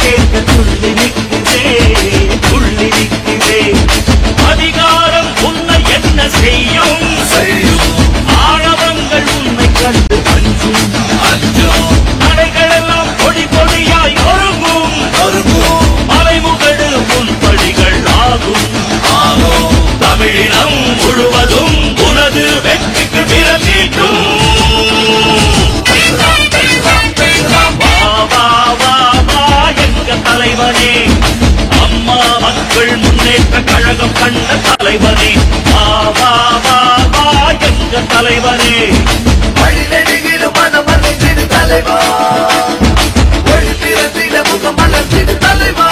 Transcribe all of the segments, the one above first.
கேட்க துள்ளி நிற்குதே அதிகாரம் உன்னை என்ன செய்யும் ஆழவங்கள் உன்னை கண்டு அஞ்சும் தடைகளெல்லாம் பொடி பொடியாய் ஒருங்கும் மலைமுகடு முன்படிகள் ஆகும் தமிழினம் முழுவதும் உனது வெற்றிக்கு விரலீட்டும் தலைவனே அம்மா மக்கள் முன்னேற்ற கழகம் கண்ட தலைவனே எங்க தலைவனே வழிநெடுகிற மனமலர்ந்திடு தலைவா ஒளிபிறத்திட முகமலர்ந்திடு தலைவா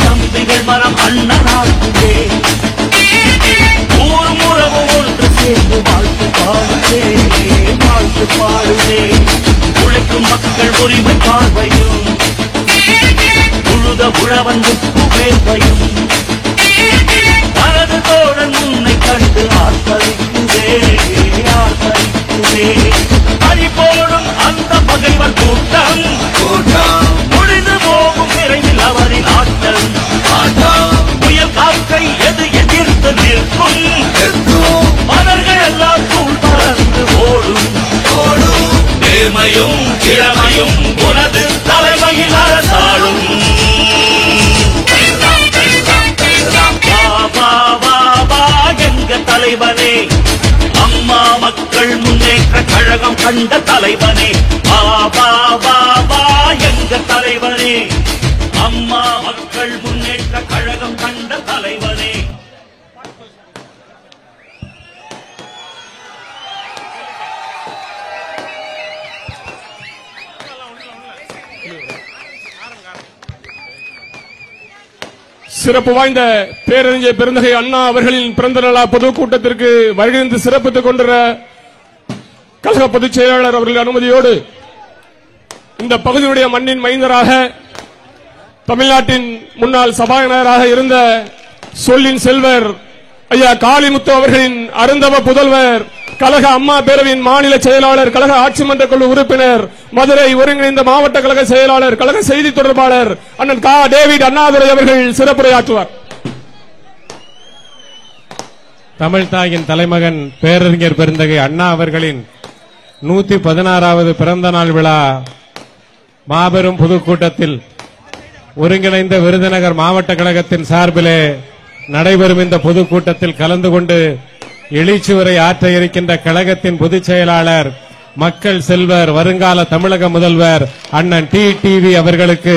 தம்பிகள் மரம் அண்ணனாக்குதே ஊர் முறவு ஒன்று சேர்ந்து வாழ்த்து பாடுதே உழைக்கும் மக்கள் உரிமை பார்வையும் உழுத உழவன் உப்பு வேர்வையும் மனது தோழன் உன்னை கண்டு ஆர்ப்பரிக்குதே அடிபோடும் அந்த பகைவர் கூட்டம் முடிந்து போகும் விரைவில் அவரின் ஆட்டம் புயல் காக்கை எது எதிர்த்து நிற்கும் மலர்கள் எல்லாம் தூள் பறந்து ஓடும் நேர்மையும் கிழமையும் உனது தலைமையில் அரசாளும் எங்க தலைவனே அம்மா மக்கள் முன்னேற்ற கழகம் கண்ட தலைவனே எங்க தலைவனே அம்மா மக்கள் முன்னேற்ற கழகம் கண்ட தலைவனே சிறப்பு வாய்ந்த பேரறிஞர் பெருந்தகை அண்ணா அவர்களின் பிறந்த நாளா பொதுக்கூட்டத்திற்கு வருகின்ற சிறப்பித்துக் கொண்டிருந்த கழக பொதுச் செயலாளர் அவர்களின் அனுமதியோடு இந்த பகுதியுடைய மண்ணின் மைந்தராக தமிழ்நாட்டின் முன்னாள் சபாநாயகராக இருந்த சொல்லின் செல்வர் ஐயா காளிமுத்து அவர்களின் அருந்தவ புதல்வர் கழக அம்மா பேரவையின் மாநில செயலாளர் கழக ஆட்சி மன்ற குழு உறுப்பினர் மதுரை ஒருங்கிணைந்த மாவட்ட கழக செயலாளர் கழக செய்தி தொடர்பாளர் அண்ணன் கா டேவிட் அண்ணாதுரை அவர்கள் சிறப்புரையாற்றுவார். தமிழ்தாயின் தலைமகன் பேரறிஞர் பெருந்தகை அண்ணா அவர்களின் 116வது பிறந்த நாள் விழா மாபெரும் பொதுக்கூட்டத்தில் ஒருங்கிணைந்த விருதுநகர் மாவட்ட கழகத்தின் சார்பிலே நடைபெறும் இந்த பொதுக்கூட்டத்தில் கலந்து கொண்டு எழுச்சியுரை ஆற்ற இருக்கின்ற கழகத்தின் பொதுச் செயலாளர் மக்கள் செல்வர் வருங்கால தமிழக முதல்வர் அண்ணன் டிடிவி அவர்களுக்கு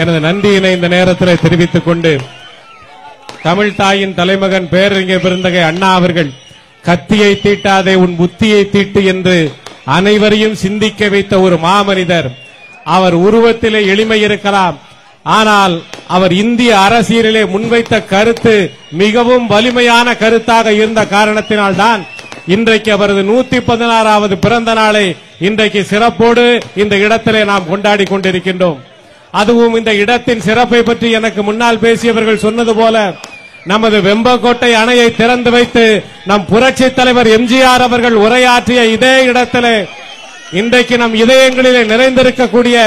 எனது நன்றியினை இந்த நேரத்தில் தெரிவித்துக் கொண்டு தமிழ்தாயின் தலைமகன் பேரறிஞர் பெருந்தகை அண்ணா அவர்கள் கத்தியை தீட்டாதே உன் புத்தியை தீட்டு என்று அனைவரையும் சிந்திக்க வைத்த ஒரு மாமனிதர். அவர் உருவத்திலே எளிமை இருக்கலாம், ஆனால் அவர் இந்திய அரசியலிலே முன்வைத்த கருத்து மிகவும் வலிமையான கருத்தாக இருந்த காரணத்தினால்தான் இன்றைக்கு அவரது 116வது பிறந்த நாளை இன்றைக்கு சிறப்போடு இந்த இடத்திலே நாம் கொண்டாடி கொண்டிருக்கின்றோம். அதுவும் இந்த இடத்தின் சிறப்பை பற்றி எனக்கு முன்னால் பேசியவர்கள் சொன்னது போல நமது வெம்பக்கோட்டை அணையை திறந்து வைத்து நம் புரட்சி தலைவர் எம்ஜிஆர் அவர்கள் உரையாற்றிய இதே இடத்திலே இன்றைக்கு நம் இதயங்களிலே நிறைந்திருக்கக்கூடிய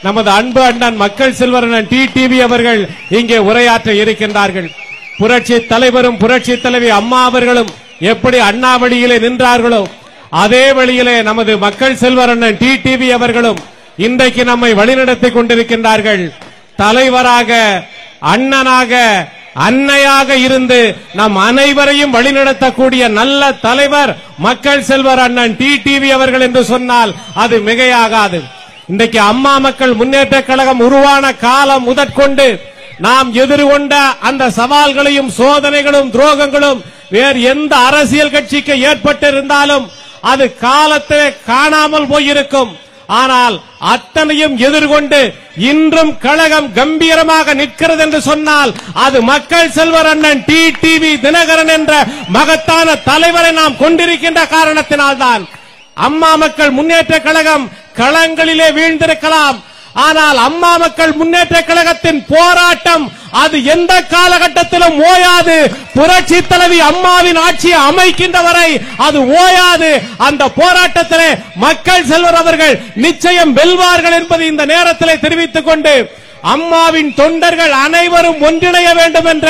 நமது அன்பு அண்ணன் மக்கள் செல்வர் அண்ணன் டிடிவி அவர்கள் இங்கே உரையாற்ற இருக்கின்றார்கள். புரட்சி தலைவரும் புரட்சி தலைவி அம்மா அவர்களும் எப்படி அண்ணா வழியிலே நின்றார்களோ அதே வழியிலே நமது மக்கள் செல்வர் அண்ணன் டிடிவி அவர்களும் இன்றைக்கு நம்மை வழிநடத்திக் கொண்டிருக்கின்றார்கள். தலைவராக, அண்ணனாக, அன்னையாக இருந்து நம் அனைவரையும் வழிநடத்தக்கூடிய நல்ல தலைவர் மக்கள் செல்வர் அண்ணன் டிடிவி அவர்கள் என்று சொன்னால் அது மிகையாகாது. இன்றைக்கு அம்மா மக்கள் முன்னேற்ற கழகம் உருவான காலம் முதற்கொண்டு நாம் எதிர்கொண்ட அந்த சவால்களையும் சோதனைகளும் துரோகங்களும் வேறு எந்த அரசியல் கட்சிக்கு ஏற்பட்டிருந்தாலும் அது காலத்திலே காணாமல் போயிருக்கும். ஆனால் அத்தனையும் எதிர்கொண்டு இன்றும் கழகம் கம்பீரமாக நிற்கிறது என்று சொன்னால் அது மக்கள் செல்வர் அண்ணன் டிடிவி தினகரன் என்ற மகத்தான தலைவரை நாம் கொண்டிருக்கின்ற காரணத்தினால்தான். அம்மா மக்கள் முன்னேற்ற கழகம் களங்களிலே வீழ்ந்திருக்கலாம். ஆனால் அம்மா மக்கள் முன்னேற்ற கழகத்தின் போராட்டம் அது எந்த காலகட்டத்திலும் ஓயாது. புரட்சி தலைவி அம்மாவின் ஆட்சியை அமைக்கின்ற வரை அது ஓயாது. அந்த போராட்டத்திலே மக்கள் செல்வர் அவர்கள் நிச்சயம் வெல்வார்கள் என்பதை இந்த நேரத்தில் தெரிவித்துக் கொண்டு, அம்மாவின் தொண்டர்கள் அனைவரும் ஒன்றிணைய வேண்டும் என்ற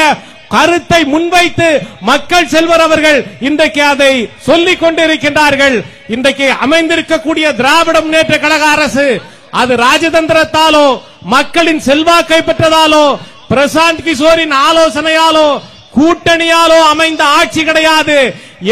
கருத்தை முன்வைத்து மக்கள் செல்வர் அவர்கள் இன்றைக்கு அதை சொல்லிக் கொண்டிருக்கின்றார்கள். இன்றைக்கு அமைந்திருக்கக்கூடிய திராவிட முன்னேற்ற கழக அரசு அது ராஜதந்திரத்தாலோ மக்களின் செல்வாக்கை பெற்றதாலோ பிரசாந்த் கிஷோரின் ஆலோசனையாலோ கூட்டணியாலோ அமைந்த ஆட்சி கிடையாது.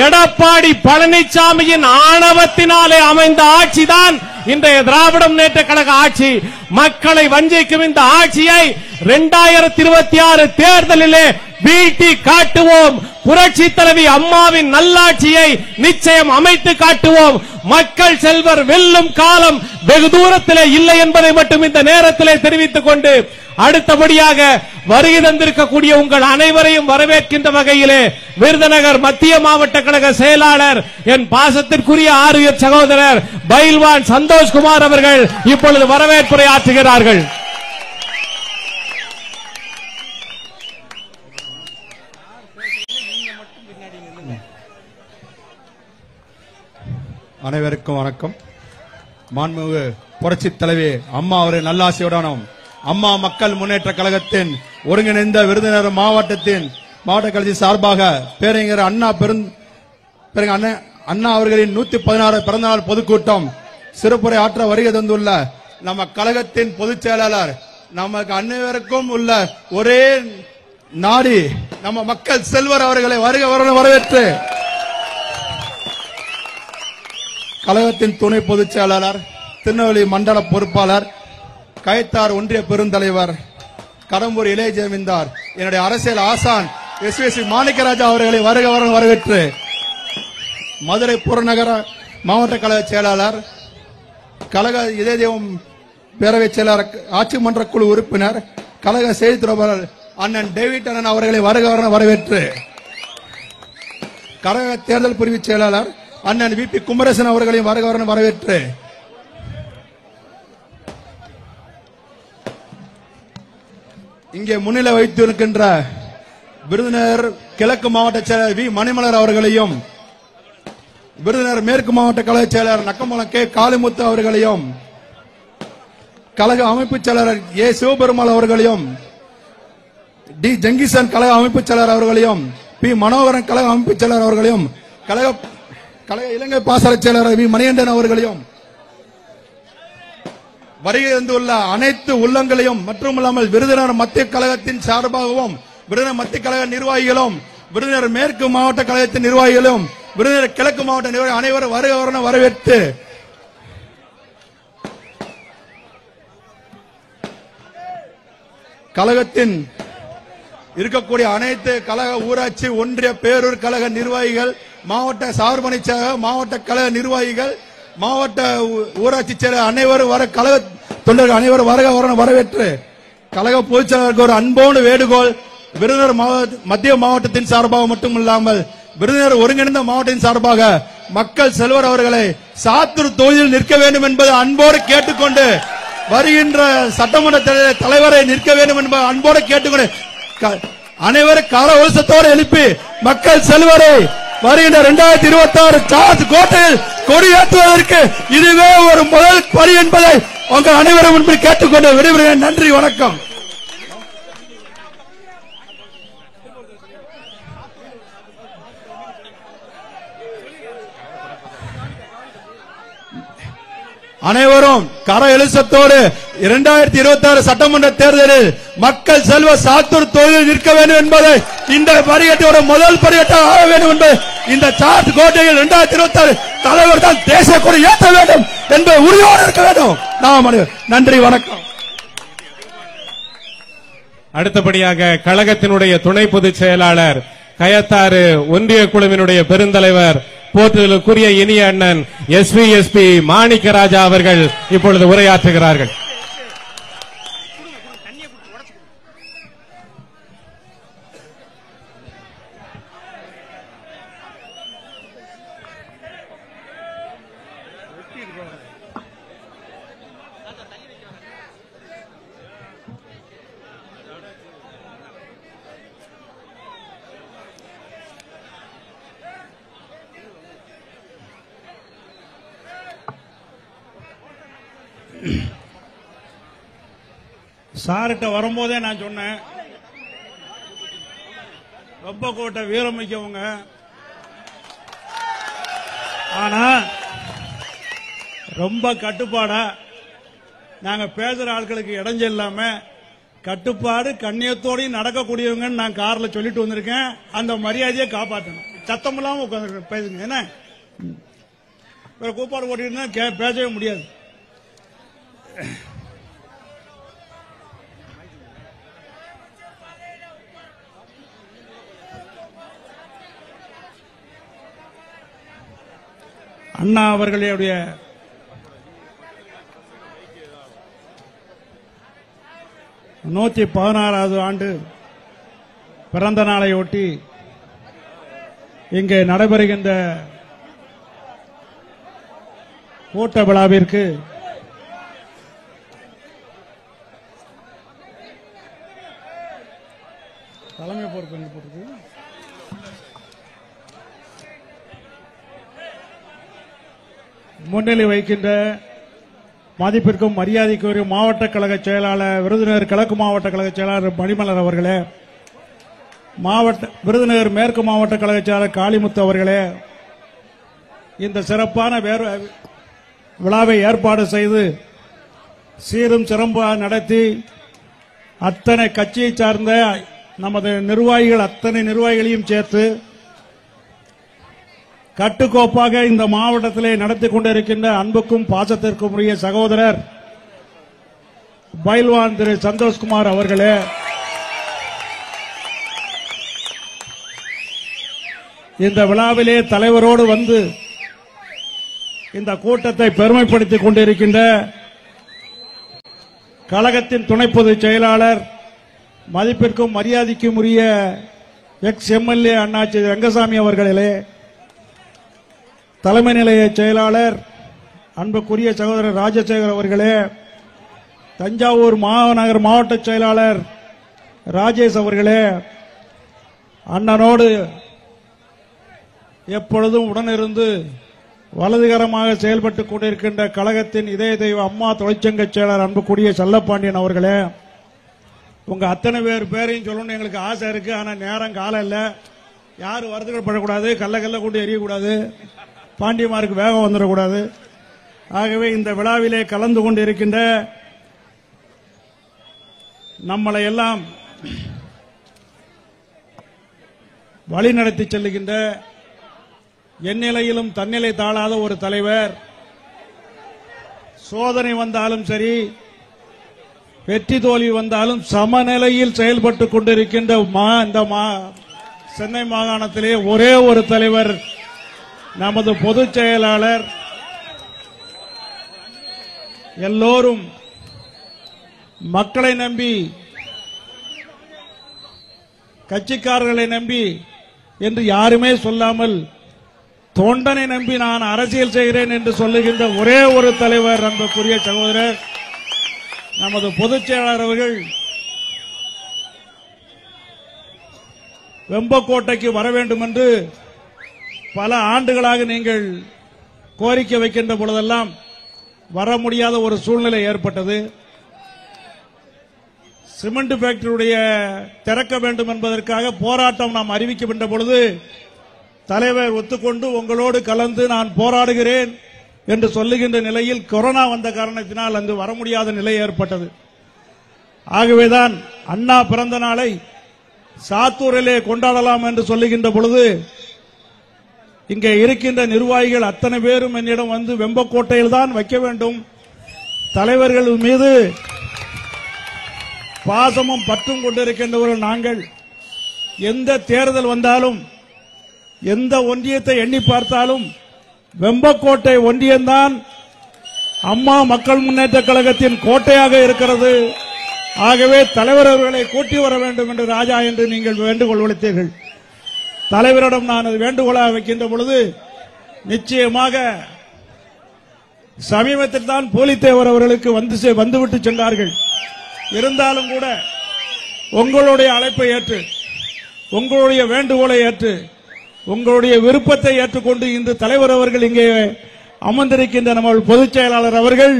எடப்பாடி பழனிசாமியின் ஆணவத்தினாலே அமைந்த ஆட்சிதான் இன்றைய திராவிட முன்னேற்ற கழக ஆட்சி. மக்களை வஞ்சிக்கும் இந்த ஆட்சியை 2026 தேர்தலிலே வீழ்த்தி காட்டுவோம். புரட்சி தலைவி அம்மாவின் நல்லாட்சியை நிச்சயம் அமைத்து காட்டுவோம். மக்கள் செல்வர் வெல்லும் காலம் வெகு தூரத்திலே இல்லை என்பதை மட்டும் இந்த நேரத்திலே தெரிவித்துக் கொண்டு, அடுத்தபடியாக வருகை தந்திருக்கக்கூடிய உங்கள் அனைவரையும் வரவேற்கின்ற வகையிலே விருதுநகர் மத்திய மாவட்ட கழக செயலாளர் என் பாசத்திற்குரிய ஆரியர் சகோதரர் பயில்வான் சந்தோஷ்குமார் அவர்கள் இப்பொழுது வரவேற்புரை ஆற்றுகிறார்கள். அனைவருக்கும் வணக்கம். மாண்புமிகு புரட்சி தலைவி அம்மா அவரின் நல்லாசியுடனும் அம்மா மக்கள் முன்னேற்ற கழகத்தின் ஒருங்கிணைந்த விருதுநகர் மாவட்டத்தின் மாவட்ட கழகத்தின் சார்பாக பேரறிஞர் அண்ணா அவர்களின் 116 பிறந்தநாள் பொதுக்கூட்டம் சிறப்புரை ஆற்ற வருகை தந்துள்ள நம்ம கழகத்தின் பொதுச் செயலாளர், நமக்கு அனைவருக்கும் உள்ள ஒரே நாடி நம்ம மக்கள் செல்வர் அவர்களை வரவேற்று கழகத்தின் துணை பொதுச் செயலாளர், திருநெல்வேலி மண்டல பொறுப்பாளர், கயத்தார் ஒன்றிய பெருந்தலைவர், கடம்பூர் இளைய ஜமீன்தார், என்னுடைய அரசியல் ஆசான் எஸ் மாணிக்கராஜா அவர்களை வரவேற்று மதுரை புறநகர மாவட்ட கழக செயலாளர், கழக இதய தெய்வம் பேரவை செயலாளர், ஆட்சி மன்ற குழு உறுப்பினர், கழக செய்தி தொடர்பாளர் அண்ணன் டேவிட் அண்ணன் அவர்களை வரவேற்று கழக தேர்தல் பிரிவு செயலாளர் அண்ணன் விபி குமரேசன் அவர்களையும் வரவேற்று இங்கே முன்னிலை வைத்திருக்கின்ற விருதுநகர் கிழக்கு மாவட்ட செயலர் வி மணிமலர் அவர்களையும், விருதுநகர் மேற்கு மாவட்ட கழக செயலர் நக்கம்பலம் கே காளிமுத்து அவர்களையும், கழக அமைப்பு செயலர் ஏ சிவபெருமாள் அவர்களையும், டி ஜங்கிசன் கழக அமைப்பு செயலர் அவர்களையும், பி மனோகரன் கழக அமைப்பு செயலர் அவர்களையும், கழக இலங்கை பாசறை செயலர் வி மணிகண்டன் அவர்களையும், வருகை வந்துள்ள அனைத்து உள்ளங்களையும் மட்டுமல்லாமல் விருதுநகர் மத்திய கழகத்தின் சார்பாகவும் விருதுநகர் மத்திய கழக நிர்வாகிகளும், விருதுநகர் மேற்கு மாவட்ட கழகத்தின் நிர்வாகிகளும், விருதுநகர் கிழக்கு மாவட்ட நிர்வாகிகள் அனைவரும் வரவேற்று கழகத்தின் இருக்கக்கூடிய அனைத்து கழக ஊராட்சி ஒன்றிய பேரூர் கழக நிர்வாகிகள், மாவட்ட சார்பணி மாவட்ட கழக நிர்வாகிகள், மாவட்ட ஊராட்சி செயலர் அனைவரும் கழக தொண்டர்கள் அனைவரும் வரவேற்று கழக பொதுச் செயலாளருக்கு ஒரு அன்போடு வேண்டுகோள். விருதுநகர் மத்திய மாவட்டத்தின் சார்பாக மட்டுமில்லாமல் விருதுநகர் ஒருங்கிணைந்த மாவட்டத்தின் சார்பாக மக்கள் செல்வர் அவர்களை சாத்தூர் தொகுதியில் நிற்க வேண்டும் என்பதை அன்போடு கேட்டுக்கொண்டு, வருகின்ற சட்டமன்ற தலைவரை நிற்க வேண்டும் என்பதை அன்போடு கேட்டுக்கொண்டு அனைவரும் கர ஒழுசத்தோடு எழுப்பி மக்கள் செல்வரை வருகின்ற 2026 சார்ஜ் கோட்டையில் கொடியேற்றுவதற்கு இதுவே ஒரு முதல் பணி என்பதை உங்கள் அனைவரும் முன்பு கேட்டுக்கொண்டு விடைபெறுகிறேன். நன்றி, வணக்கம். அனைவரும் கர எழுச்சத்தோடு 2026 சட்டமன்ற தேர்தலில் மக்கள் செல்வ சாத்தூர் தொகுதியில் நிற்க வேண்டும் என்பதை இந்த பரிகட்டோட முதல் பரிகட்டாக ஆக வேண்டும் என்பது இந்த சார்ஜ் கோட்டையில் 2026 தலைவர் தான் தேசிய கொடி ஏற்ற வேண்டும் என்பதை உறுதியோடு இருக்க வேண்டும். நன்றி, வணக்கம். அடுத்தபடியாக கழகத்தினுடைய துணை பொதுச் செயலாளர், கயத்தாறு ஒன்றிய குழுவினுடைய பெருந்தலைவர், போற்றுதலுக்குரிய இனிய அண்ணன் எஸ்பி மாணிக்கராஜா அவர்கள் இப்பொழுது உரையாற்றுகிறார்கள். சார்கிட்ட வரும்போதே நான் சொன்னேன், வெப்பக்கோட்டை வீரமிக்கவங்க, ஆனா ரொம்ப கட்டுப்பாடா நாங்க பேசுற ஆட்களுக்கு இடைஞ்சல் இல்லாம கட்டுப்பாடு கண்ணியத்தோடையும் நடக்கக்கூடியவங்க நான் கார்ல சொல்லிட்டு வந்திருக்கேன். அந்த மரியாதையை காப்பாற்றணும். சத்தம் இல்லாம உட்காந்து பேசுங்க. என்ன கூப்பாடு போட்டு பேசவே முடியாது. அண்ணா அவர்களுடைய நூற்றி 16வது ஆண்டு பிறந்த நாளையொட்டி இங்கே நடைபெறுகின்ற கூட்ட விழாவிற்கு தலைமை பொறுப்பு போட்டிருக்கு. முன்னிலை வைக்கின்ற மதிப்பிற்கும் மரியாதைக்குரிய மாவட்ட கழக செயலாளர், விருதுநகர் கிழக்கு மாவட்ட கழக செயலாளர் மணிமலர் அவர்களே, விருதுநகர் மேற்கு மாவட்ட கழக செயலாளர் காளிமுத்து அவர்களே, இந்த சிறப்பான விழாவை ஏற்பாடு செய்து சீரும் சிறப்பாக நடத்தி அத்தனை கட்சியை சார்ந்த நமது நிர்வாகிகள் அத்தனை நிர்வாகிகளையும் சேர்த்து கட்டுக்கோப்பாக இந்த மாவட்டத்திலே நடத்தி கொண்டிருக்கின்ற அன்புக்கும் பாசத்திற்கும் உரிய சகோதரர் பைல்வான் திரு சந்தோஷ்குமார் அவர்களே, இந்த விழாவிலே தலைவரோடு வந்து இந்த கூட்டத்தை பெருமைப்படுத்திக் கொண்டிருக்கின்ற கழகத்தின் துணை பொதுச் செயலாளர், மதிப்பிற்கும் மரியாதைக்கும் உரிய எக்ஸ் எம்எல்ஏ அண்ணாச்சி ரங்கசாமி அவர்களே, தலைமை நிலைய செயலாளர் அன்புக்குரிய சகோதரர் ராஜசேகர் அவர்களே, தஞ்சாவூர் மாநகர் மாவட்ட செயலாளர் ராஜேஷ் அவர்களே, அண்ணனோடு எப்பொழுதும் உடனிருந்து வலதுகரமாக செயல்பட்டுக் கொண்டிருக்கின்ற கழகத்தின் இதய தெய்வ அம்மா தொழிற்சங்க செயலாளர் அன்புக்குரிய செல்லப்பாண்டியன் அவர்களே, உங்க அத்தனை பேரையும் சொல்லணும்னு எங்களுக்கு ஆசை இருக்கு. ஆனா நேரம் காலம் இல்ல. யாரும் வருதுகள் படக்கூடாது, கல்ல கொண்டு எரியக்கூடாது, பாண்டியமாருக்கு வேகம் வந்துடக்கூடாது. ஆகவே இந்த விழாவிலே கலந்து கொண்டிருக்கின்ற நம்மளை எல்லாம் வழிநடத்தி செல்லுகின்ற எந்நிலையிலும் தன்னிலை தாழாத ஒரு தலைவர், சோதனை வந்தாலும் சரி வெற்றி தோல்வி வந்தாலும் சமநிலையில் செயல்பட்டுக் கொண்டிருக்கின்ற இந்த சென்னை மாகாணத்திலே ஒரே ஒரு தலைவர் நமது பொதுச் செயலாளர். எல்லோரும் மக்களை நம்பி, கட்சிக்காரர்களை நம்பி என்று யாருமே சொல்லாமல் தொண்டனை நம்பி நான் அரசியல் செய்கிறேன் என்று சொல்லுகின்ற ஒரே ஒரு தலைவர் அன்புக்குரிய சகோதரர் நமது பொதுச் செயலாளர் அவர்கள். வெம்பக்கோட்டைக்கு வர வேண்டும் என்று பல ஆண்டுகளாக நீங்கள் கோரிக்கை வைக்கின்ற பொழுதெல்லாம் வர முடியாத ஒரு சூழ்நிலை ஏற்பட்டது. சிமெண்ட் ஃபேக்டரியுடைய திறக்க வேண்டும் என்பதற்காக போராட்டம் நாம் அறிவிக்கின்ற பொழுது தலைவர் ஒத்துக்கொண்டு உங்களோடு கலந்து நான் போராடுகிறேன் என்று சொல்லுகின்ற நிலையில் கொரோனா வந்த காரணத்தினால் அங்கு வர முடியாத நிலை ஏற்பட்டது. ஆகவேதான் அண்ணா பிறந்த நாளை சாத்தூரிலே கொண்டாடலாம் என்று சொல்லுகின்ற பொழுது இங்கே இருக்கின்ற நிர்வாகிகள் அத்தனை பேரும் என்னிடம் வந்து வெம்பக்கோட்டையில் தான் வைக்க வேண்டும், தலைவர்கள் மீது பாசமும் பற்றும் கொண்டிருக்கின்றவர்கள் நாங்கள், எந்த தேர்தல் வந்தாலும் எந்த ஒன்றியத்தை எண்ணி பார்த்தாலும் வெம்பக்கோட்டை ஒன்றியம்தான் அம்மா மக்கள் முன்னேற்ற கழகத்தின் கோட்டையாக இருக்கிறது. ஆகவே தலைவர் அவர்களை கூட்டி வர வேண்டும் என்று ராஜா என்று நீங்கள் வேண்டுகோள் விடுத்தீர்கள். தலைவரிடம் நான் வேண்டுகோளாக வைக்கின்ற பொழுது நிச்சயமாக சமீபத்தில் தான் போலித்தேவர் அவர்களுக்கு வந்துவிட்டு சென்றார்கள். இருந்தாலும் கூட உங்களுடைய அழைப்பை ஏற்று, உங்களுடைய வேண்டுகோளை ஏற்று, உங்களுடைய விருப்பத்தை ஏற்றுக்கொண்டு இன்று தலைவர் அவர்கள் இங்கே அமர்ந்திருக்கின்ற நம்ம பொதுச் செயலாளர் அவர்கள்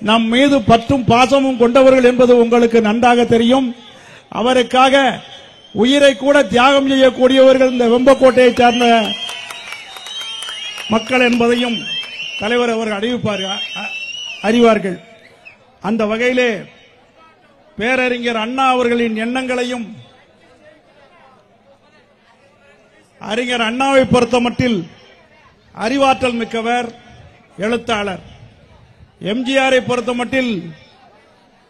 நம் மீது பற்றும் பாசமும் கொண்டவர்கள் என்பது உங்களுக்கு நன்றாக தெரியும். அவருக்காக உயிரை கூட தியாகம் செய்யக்கூடியவர்கள் இந்த வெம்பக்கோட்டையை சார்ந்த மக்கள் என்பதையும் தலைவர் அவர்கள் அறிவார்கள். அந்த வகையிலே பேரறிஞர் அண்ணா அவர்களின் எண்ணங்களையும் அறிஞர் அண்ணாவை பொறுத்தமட்டில் அறிவாற்றல் மிக்கவர், எழுத்தாளர். எம்ஜிஆரை பொறுத்தமட்டில்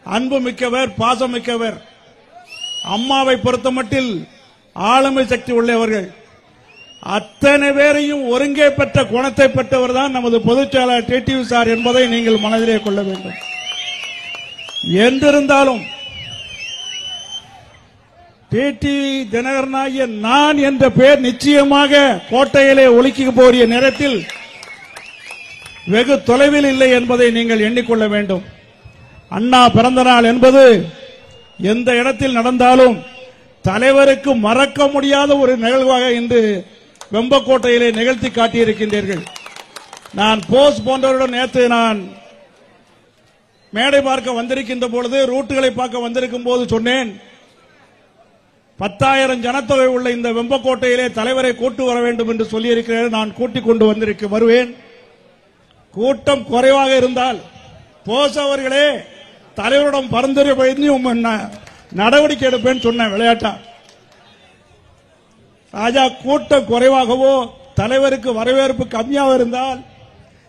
அன்பு மிக்கவர், பாசம் மிக்கவர். அம்மாவை பொறுத்தமட்டில் ஆளுமை சக்தி உள்ளவர்கள். அத்தனை பேரையும் ஒருங்கே பெற்ற குணத்தை பெற்றவர் தான் நமது பொதுச் செயலாளர் டிடிவி சார் என்பதை நீங்கள் மனதிலே கொள்ள வேண்டும். என்றிருந்தாலும் டிடிவி தினகரனாகிய நான் என்ற பெயர் நிச்சயமாக கோட்டையிலே ஒலிக்க போரிய நேரத்தில் வெகு தொலைவில் இல்லை என்பதை நீங்கள் எண்ணிக்கொள்ள வேண்டும். அண்ணா பிறந்த நாள் என்பது எந்த இடத்தில் நடந்தாலும் தலைவருக்கு மறக்க முடியாத ஒரு நிகழ்வாக இன்று வெம்பக்கோட்டையிலே நிகழ்த்தி காட்டியிருக்கின்றீர்கள். நான் போஸ் போன்றவருடன் நேற்று நான் மேடை பார்க்க வந்திருக்கின்ற பொழுது, ரூட்டுகளை பார்க்க வந்திருக்கும் போது சொன்னேன், 10,000 ஜனத்தொகை உள்ள இந்த வெம்பக்கோட்டையிலே தலைவரை கூட்டு வர வேண்டும் என்று சொல்லியிருக்கிறேன். நான் கூட்டிக் கொண்டு வருவேன். கூட்டம் குறைவாக இருந்தால் போஸ் அவர்களே தலைவரிடம் பரிந்துரை பண்ணி நடவடிக்கை எடுப்பேன் சொன்ன விளையாட்டா. ராஜா, கூட்டம் குறைவாகவோ தலைவருக்கு வரவேற்பு கம்மியாக இருந்தால்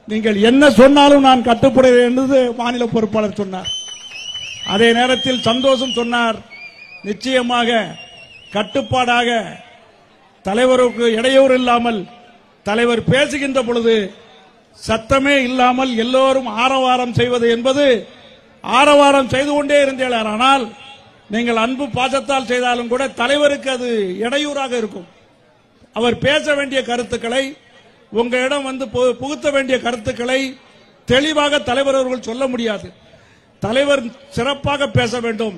நீங்கள் என்ன சொன்னாலும் நான் கட்டுப்படுவேன் என்று மாநில பொறுப்பாளர் சொன்னார். அதே நேரத்தில் சந்தோஷம் சொன்னார், நிச்சயமாக கட்டுப்பாடாக தலைவருக்கு இடையூறு இல்லாமல் தலைவர் பேசுகின்ற பொழுது சத்தமே இல்லாமல் எல்லோரும் ஆரவாரம் செய்வது என்பது ஆரவாரம் செய்து கொண்டே இருந்தீர்கள். ஆனால் நீங்கள் அன்பு பாசத்தால் செய்தாலும் கூட தலைவருக்கு அது இடையூறாக இருக்கும். அவர் பேச வேண்டிய கருத்துக்களை, உங்களிடம் வந்து புகுத்த வேண்டிய கருத்துக்களை தெளிவாக தலைவர் அவர்கள் சொல்ல முடியாது. தலைவர் சிறப்பாக பேச வேண்டும்,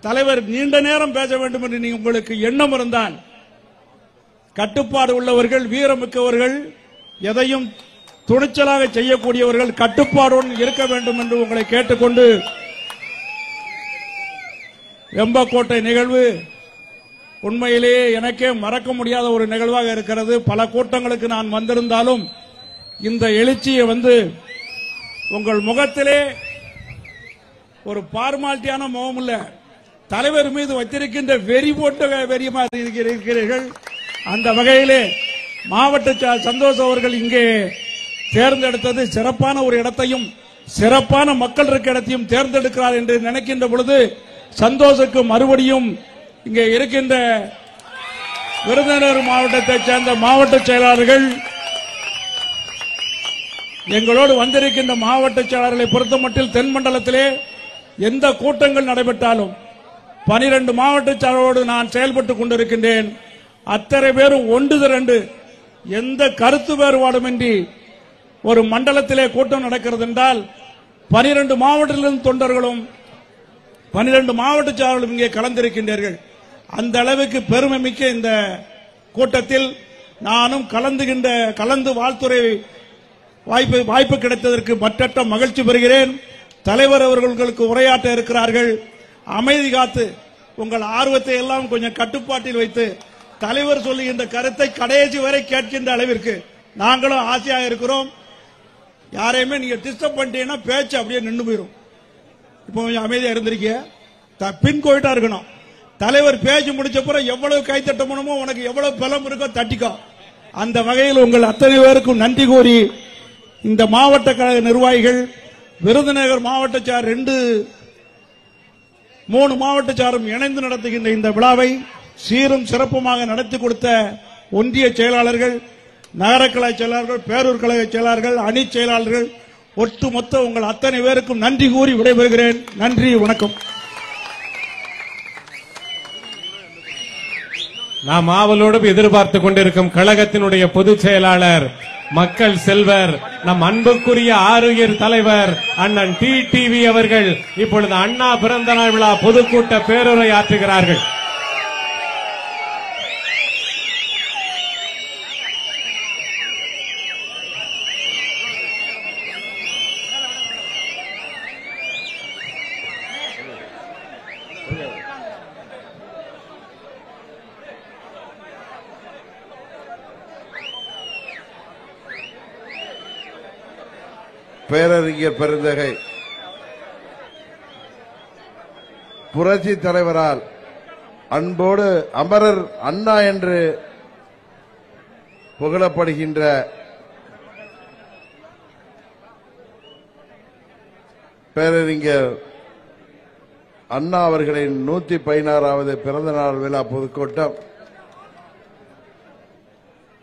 தலைவர் நீண்ட நேரம் பேச வேண்டும் என்று உங்களுக்கு எண்ணம் இருந்தால், கட்டுப்பாடு உள்ளவர்கள், வீரமிக்கவர்கள், எதையும் துணிச்சலாக செய்யக்கூடியவர்கள் கட்டுப்பாடுடன் இருக்க வேண்டும் என்று உங்களை கேட்டுக்கொண்டு, வெம்பக்கோட்டை நிகழ்வு உண்மையிலேயே எனக்கே மறக்க முடியாத ஒரு நிகழ்வாக இருக்கிறது. பல கூட்டங்களுக்கு நான் வந்திருந்தாலும் இந்த எழுச்சியை வந்து உங்கள் முகத்திலே ஒரு பார்மாலிட்டியான முகம் இல்ல, தலைவர் மீது வைத்திருக்கின்ற வெறி போட்ட வெறியமாக இருக்கிறீர்கள். அந்த வகையிலே மாவட்ட சந்தோஷ் அவர்கள் இங்கே தேர்ந்தெடுத்தது சிறப்பான ஒரு இடத்தையும் சிறப்பான மக்கள் இருக்க இடத்தையும் தேர்ந்தெடுக்கிறார் என்று நினைக்கின்ற பொழுது சந்தோஷுக்கு மறுபடியும் இங்கே இருக்கின்ற விருதுநகர் மாவட்டத்தைச் சேர்ந்த மாவட்ட செயலாளர்கள், எங்களோடு வந்திருக்கின்ற மாவட்ட செயலாளர்களை பொறுத்தமட்டில் தென்மண்டலத்திலே எந்த கூட்டங்கள் நடைபெற்றாலும் 12 மாவட்ட செயலாளரோடு நான் செயல்பட்டுக் கொண்டிருக்கின்றேன். அத்தனை பேரும் ஒன்று திரண்டு எந்த கருத்து வேறுபாடுமின்றி ஒரு மண்டலத்திலே கூட்டம் நடக்கிறது என்றால் 12 மாவட்டத்திலிருந்து தொண்டர்களும் 12 மாவட்ட செயலாளர்களும் இங்கே கலந்திருக்கின்றீர்கள். அந்த அளவுக்கு பெருமை மிக்க இந்த கூட்டத்தில் நானும் கலந்து வாழ்த்துறை வாய்ப்பு கிடைத்ததற்கு மற்றற்ற மகிழ்ச்சி பெறுகிறேன். தலைவர் அவர்களுக்கு உரையாற்ற இருக்கிறார்கள். அமைதி காத்து உங்கள் ஆர்வத்தை எல்லாம் கொஞ்சம் கட்டுப்பாட்டில் வைத்து தலைவர் சொல்லுகின்ற கருத்தை கடைசி வரை கேட்கின்ற அளவிற்கு நாங்களும் ஆசையாக இருக்கிறோம். யாரையுமே நீங்க டிஸ்டர்ப் பண்ணிட்டீங்கன்னா பேச்சு அப்படியே நின்று போயிடும். இப்போ கொஞ்சம் அமைதியா இருந்திருக்கீங்க, பின் கோயிட்டா இருக்கணும். தலைவர் பேச்சு முடிச்ச பிறகு எவ்வளவு கைத்தட்ட முடியுமோ, உனக்கு எவ்வளவு பலம் இருக்கோ தட்டிக்கோ. அந்த வகையில் உங்கள் அத்தனை பேருக்கும் நன்றி கூறி, இந்த மாவட்ட கழக நிர்வாகிகள், விருதுநகர் மாவட்ட சார் 3 மாவட்ட சாரும் இணைந்து நடத்துகின்ற இந்த விழாவை சீரும் சிறப்புமாக நடத்தி கொடுத்த ஒன்றிய செயலாளர்கள், நகர கழக செயலாளர்கள், பேரூர் கழக செயலாளர்கள், அணி செயலாளர்கள், ஒட்டுமொத்த உங்கள் அத்தனை பேருக்கும் நன்றி கூறி விடைபெறுகிறேன். நன்றி, வணக்கம். நாம் ஆவலோடு எதிர்பார்த்துக் கொண்டிருக்கும் கழகத்தினுடைய பொதுச் செயலாளர் மக்கள் செல்வர் நம் அன்புக்குரிய ஆருயிர் தலைவர் அண்ணன் டிடிவி அவர்கள் இப்பொழுது அண்ணா பிறந்த நாள் விழா பொதுக்கூட்ட பேருரை ஆற்றுகிறார்கள். பேரறிஞர் பெருந்தகை புரட்சி தலைவரால் அன்போடு அமரர் அண்ணா என்று புகழப்படுகின்ற பேரறிஞர் அண்ணா அவர்களின் 116வது பிறந்த நாள் விழா பொதுக்கூட்டம்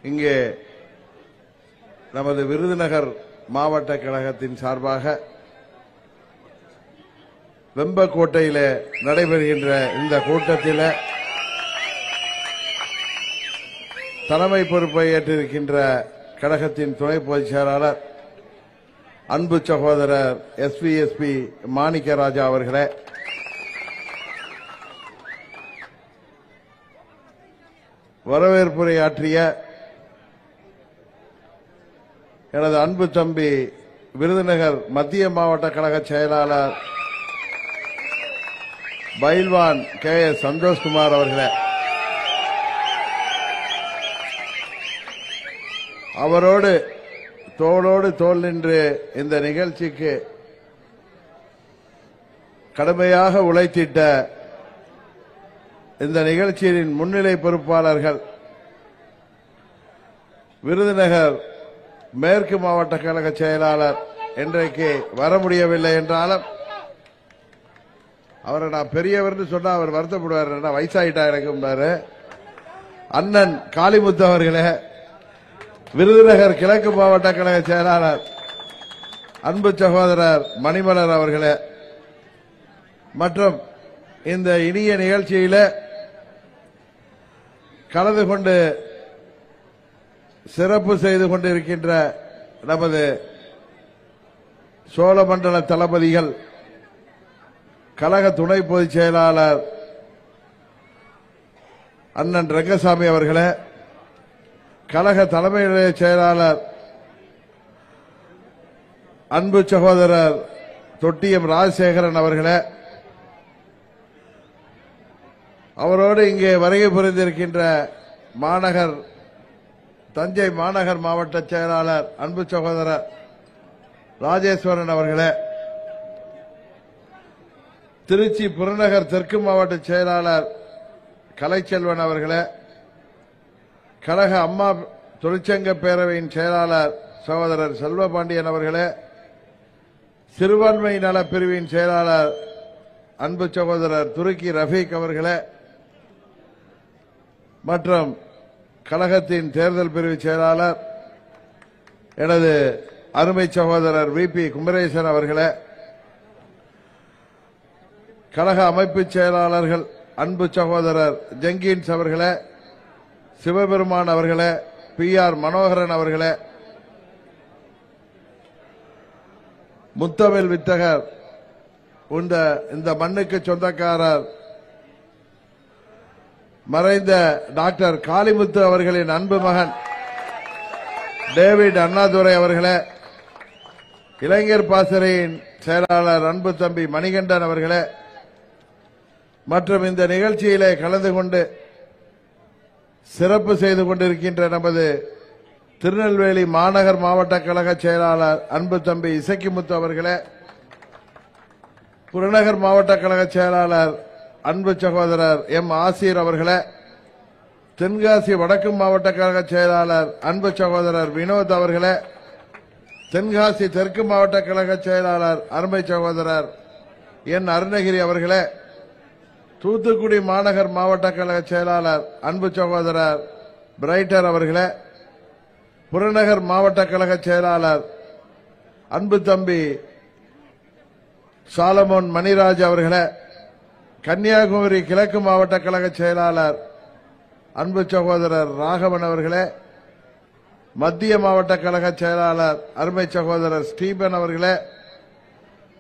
இங்கே நமது விருதுநகர் மாவட்ட கழகத்தின் சார்பாக வெம்பக்கோட்டையில் நடைபெறுகின்ற இந்த கூட்டத்தில் தலைமை பொறுப்பை ஏற்றிருக்கின்ற கழகத்தின் துணை பொதுச் செயலாளர் அன்பு சகோதரர் எஸ்பி மாணிக்கராஜா அவர்களே, வரவேற்புரையாற்றிய எனது அன்பு தம்பி விருதுநகர் மத்திய மாவட்ட கழக செயலாளர் பயில்வான் KS சந்தோஷ்குமார் அவர்களே, அவரோடு தோளோடு தோள் நின்று இந்த நிகழ்ச்சிக்கு கடுமையாக உழைத்திட்ட இந்த நிகழ்ச்சியின் முன்னிலை பொறுப்பாளர்கள் விருதுநகர் மேற்கு மாவட்ட கழக செயலாளர் இன்றைக்கு வர முடியவில்லை என்றாலும் அவரை நான் பெரியவர்னு சொன்னா அவர் வருத்தப்படுவார், வயசாயிட்டா எனக்கு அண்ணன் காளிமுத்து அவர்களே, விருதுநகர் கிழக்கு மாவட்ட கழக செயலாளர் அன்பு சகோதரர் மணிமலர் அவர்களே, மற்றும் இந்த இனிய நிகழ்ச்சியில கலந்து கொண்டு சிறப்பு செய்து கொண்டிருக்கின்ற நமது சோழமண்டல தளபதிகள் கழக துணை பொதுச் செயலாளர் அண்ணன் ரங்கசாமி அவர்களே, கழக தலைமை நிலைய செயலாளர் அன்பு சகோதரர் தொட்டியம் ராஜசேகரன் அவர்களே, அவரோடு இங்கே வருகை புரிந்திருக்கின்ற தஞ்சை மாநகர் மாவட்ட செயலாளர் அன்பு சகோதரர் ராஜேஸ்வரன் அவர்களே, திருச்சி புறநகர் தெற்கு மாவட்ட செயலாளர் கலைச்செல்வன் அவர்களே, கழக அம்மா தொழிற்சங்க பேரவையின் செயலாளர் சகோதரர் செல்வபாண்டியன் அவர்களே, சிறுபான்மை நல பிரிவின் செயலாளர் அன்பு சகோதரர் துருக்கி ரஃபீக் அவர்களே, மற்றும் கழகத்தின் தேர்தல் பிரிவு செயலாளர் எனது அருமை சகோதரர் VP குமரேசன் அவர்களே, கழக அமைப்பு செயலாளர்கள் அன்பு சகோதரர் ஜெங்கின்ஸ் அவர்களே, சிவபெருமான் அவர்களே, PR மனோகரன் அவர்களே, முத்தமிழ் வித்தகர் இந்த மண்ணுக்கு சொந்தக்காரர் மறைந்த டாக்டர் காளிமுத்து அவர்களின் அன்பு மகன் டேவிட் அண்ணாதுரை அவர்களே, இளைஞர் பாசறையின் செயலாளர் அன்பு தம்பி மணிகண்டன் அவர்களே, மற்றும் இந்த நிகழ்ச்சியிலே கலந்து கொண்டு சிறப்பு செய்து கொண்டிருக்கின்ற நமது திருநெல்வேலி மாநகர் மாவட்ட கழக செயலாளர் அன்பு தம்பி இசக்கிமுத்து அவர்களே, புறநகர் மாவட்ட கழக செயலாளர் அன்பு சகோதரர் ஆசீர் அவர்களே, தென்காசி வடக்கு மாவட்ட கழக செயலாளர் அன்பு சகோதரர் வினோத் அவர்களே, தென்காசி தெற்கு மாவட்ட கழக செயலாளர் அருமை சகோதரர் அருணகிரி அவர்களே, தூத்துக்குடி மாநகர் மாவட்ட கழக செயலாளர் அன்பு சகோதரர் பிரைட்டர் அவர்களே, புறநகர் மாவட்ட கழக செயலாளர் அன்பு தம்பி சாலமோன் மணிராஜ் அவர்களே, கன்னியாகுமரி கிழக்கு மாவட்ட கழக செயலாளர் அன்பு சகோதரர் ராகவன் அவர்களே, மத்திய மாவட்ட கழக செயலாளர் அருமை சகோதரர் ஸ்டீபன் அவர்களே,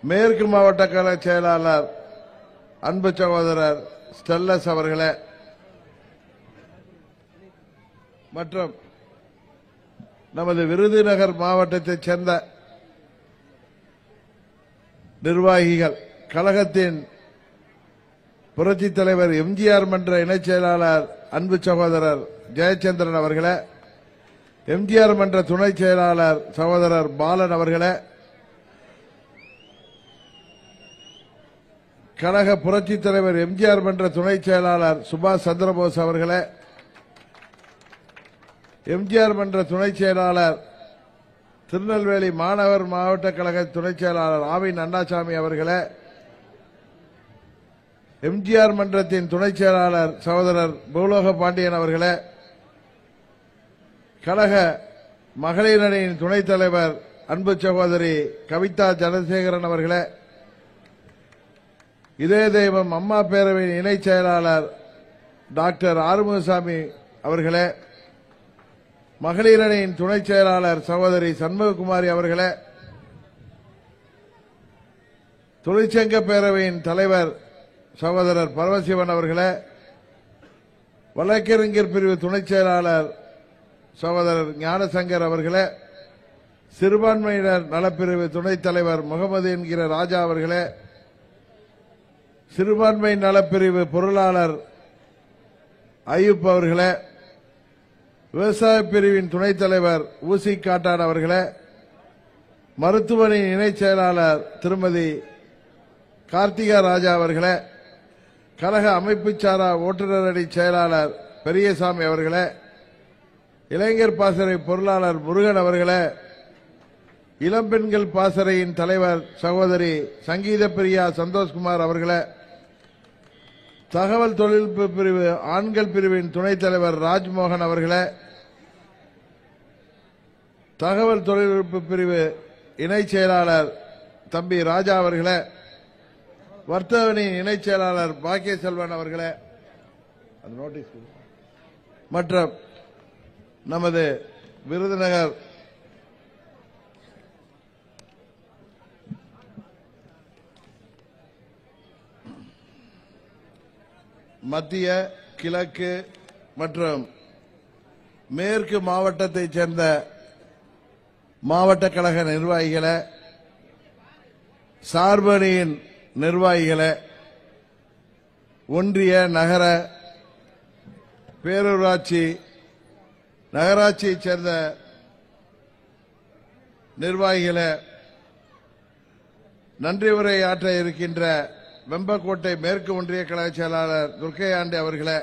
மேற்கு மாவட்ட கழக செயலாளர் அன்பு சகோதரர் ஸ்டெல்லஸ் அவர்களே, மற்றும் நமது விருதுநகர் மாவட்டத்தைச் சேர்ந்த நிர்வாகிகள், கழகத்தின் புரட்சித் தலைவர் எம்ஜிஆர் மன்ற இணைச் செயலாளர் அன்பு சகோதரர் ஜெயச்சந்திரன் அவர்களே, எம்ஜிஆர் மன்ற துணை செயலாளர் சகோதரர் பாலன் அவர்களே, கழக புரட்சித் தலைவர் எம்ஜிஆர் மன்ற துணை செயலாளர் சுபாஷ் சந்திரபோஸ் அவர்களே, எம்ஜிஆர் மன்ற துணை செயலாளர் திருநெல்வேலி மாநகர் மாவட்ட கழக துணை செயலாளர் ஆவின் அண்ணாசாமி அவர்களே, எம்ஜிஆர் மன்றத்தின் துணை செயலாளர் சகோதரர் பூலோக பாண்டியன் அவர்களே, கழக மகளிர் அணியின் துணைத் தலைவர் அன்பு சகோதரி கவிதா ஜனசேகரன் அவர்களே, இதய தெய்வம் அம்மா பேரவையின் இணைச் செயலாளர் டாக்டர் ஆறுமுகசாமி அவர்களே, மகளிர் அணியின் துணைச் செயலாளர் சகோதரி சண்முககுமாரி அவர்களே, தொழிற்சங்க பேரவையின் தலைவர் சகோதரர் பரமசிவன் அவர்களே, வழக்கறிஞர் பிரிவு துணைச் செயலாளர் சகோதரர் ஞானசங்கர் அவர்களே, சிறுபான்மையினர் நலப்பிரிவு துணைத் தலைவர் முகமது என்கிற ராஜா அவர்களே, சிறுபான்மை நலப்பிரிவு பொருளாளர் ஐயூப் அவர்களே, விவசாய பிரிவின் துணைத் தலைவர் ஊசி காட்டான் அவர்களே, மருத்துவனின் இணைச் செயலாளர் திருமதி கார்த்திகா ராஜா அவர்களே, கழக அமைப்பு சாரா ஓட்டுநர் அணி செயலாளர் பெரியசாமி அவர்களே, இளைஞர் பாசறை பொருளாளர் முருகன் அவர்களே, இளம்பெண்கள் பாசறையின் தலைவர் சகோதரி சங்கீத பிரியா சந்தோஷ்குமார் அவர்களே, தகவல் தொழில்நுட்ப பிரிவு ஆண்கள் பிரிவின் துணைத் தலைவர் ராஜ்மோகன் அவர்களே, தகவல் தொழில்நுட்ப பிரிவு இணைச் செயலாளர் தம்பி ராஜா அவர்களே, வர்த்தகனின் இணைச் செயலாளர் பாக்கிய செல்வன் அவர்களே, மற்றும் நமது விருதுநகர் மத்திய, கிழக்கு மற்றும் மேற்கு மாவட்டத்தைச் சேர்ந்த மாவட்ட கழக நிர்வாகிகளே, சார்பு அணியின் நிர்வாகிகளே, ஒன்றிய, நகர, பேரூராட்சி, நகராட்சியைச் சேர்ந்த நிர்வாகிகளே, நன்றி உரை ஆற்ற இருக்கின்ற வெம்பக்கோட்டை மேற்கு ஒன்றிய கழக செயலாளர் துர்க்கையாண்டி அவர்களே,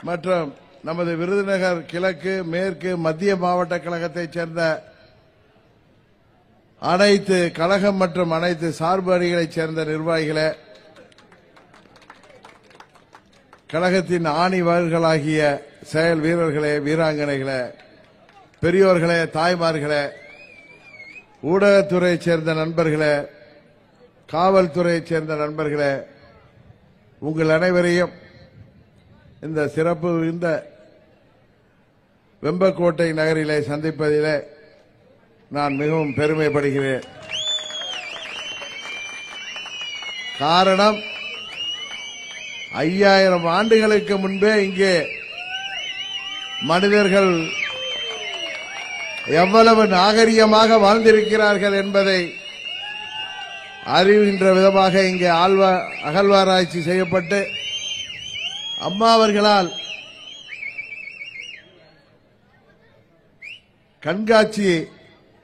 மற்றும் நமது விருதுநகர் கிழக்கு, மேற்கு, மத்திய மாவட்ட கழகத்தைச் சேர்ந்த அனைத்து கழகம் மற்றும் அனைத்து சார்பு அணிகளைச் சேர்ந்த நிர்வாகிகளே, கழகத்தின் ஆணிவர்களாகிய செயல் வீரர்களே, வீராங்கனைகளே, பெரியோர்களே, தாய்மார்களே, ஊடகத்துறையைச் சேர்ந்த நண்பர்களே, காவல்துறையைச் சேர்ந்த நண்பர்களே, உங்கள் அனைவரையும் இந்த சிறப்பு இந்த வெம்பக்கோட்டை நகரிலே சந்திப்பதிலே நான் மிகவும் பெருமைப்படுகிறேன். காரணம், 5000 ஆண்டுகளுக்கு முன்பே இங்கே மனிதர்கள் எவ்வளவு நாகரிகமாக வாழ்ந்திருக்கிறார்கள் என்பதை அறிகின்ற விதமாக இங்கே அகழ்வாராய்ச்சி செய்யப்பட்டு அம்மா அவர்களால் கண்காட்சி,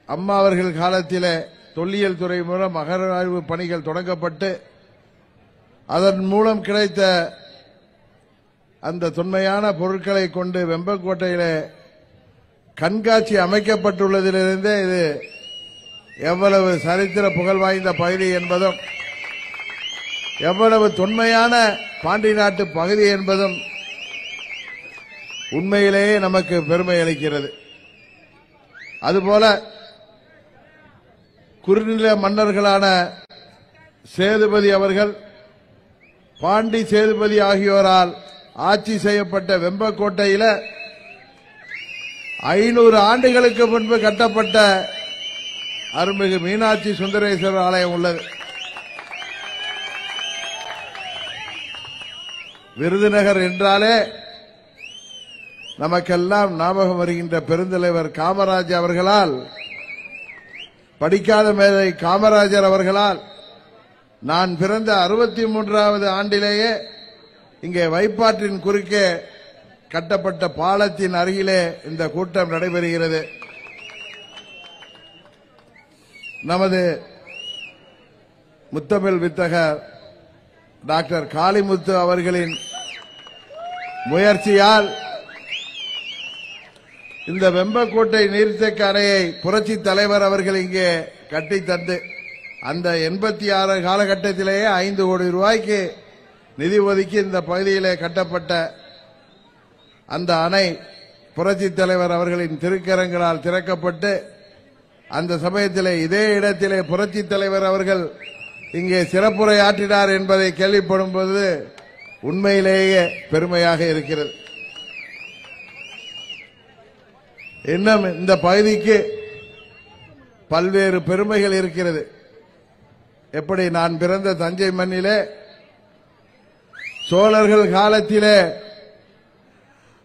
அம்மா அவர்கள் காலத்திலே தொல்லியல் துறை மூலம் அகழ்வாய்வு பணிகள் தொடங்கப்பட்டு அதன் மூலம் கிடைத்த அந்த தொன்மையான பொருட்களை கொண்டு வெம்பக்கோட்டையிலே கண்காட்சி அமைக்கப்பட்டுள்ளதிலிருந்தே இது எவ்வளவு சரித்திர புகழ் வாய்ந்த பகுதி என்பதும் எவ்வளவு தொன்மையான பாண்டி நாட்டு பகுதி என்பதும் உண்மையிலேயே நமக்கு பெருமை அளிக்கிறது. அதுபோல குறுநில மன்னர்களான சேதுபதி அவர்கள், பாண்டி சேதுபதி ஆகியோரால் ஆட்சி செய்யப்பட்ட வெம்பக்கோட்டையில 500 ஆண்டுகளுக்கு முன்பு கட்டப்பட்ட அருள்மிகு மீனாட்சி சுந்தரேஸ்வரர் ஆலயம் உள்ளது. விருதுநகர் என்றாலே நமக்கெல்லாம் ஞாபகம் வருகின்ற பெருந்தலைவர் காமராஜர் அவர்களால், படிக்காத மேதை காமராஜர் அவர்களால் நான் பிறந்த 63வது ஆண்டிலேயே இங்கே வைப்பாற்றின் குறுக்கே கட்டப்பட்ட பாலத்தின் அருகிலே இந்த கூட்டம் நடைபெறுகிறது. நமது முத்தமிழ் வித்தகர் டாக்டர் காளிமுத்து அவர்களின் முயற்சியால் இந்த வெம்பக்கோட்டை நீர்த்தேக்க அணையை புரட்சி தலைவர் அவர்கள் இங்கே கட்டி தந்து அந்த 86 காலகட்டத்திலேயே 5 கோடி ரூபாய்க்கு நிதி ஒதுக்கி இந்த பகுதியிலே கட்டப்பட்ட அந்த அணை புரட்சி தலைவர் அவர்களின் திருக்கரங்களால் திறக்கப்பட்டு அந்த சமயத்திலே இதே இடத்திலே புரட்சி தலைவர் அவர்கள் இங்கே சிறப்புரை ஆற்றினார் என்பதை கேள்விப்படும்போது உண்மையிலேயே பெருமையாக இருக்கிறது. இன்னும் இந்த பகுதிக்கு பல்வேறு பெருமைகள் இருக்கிறது. எப்படி நான் பிறந்த தஞ்சை மண்ணிலே சோழர்கள் காலத்திலே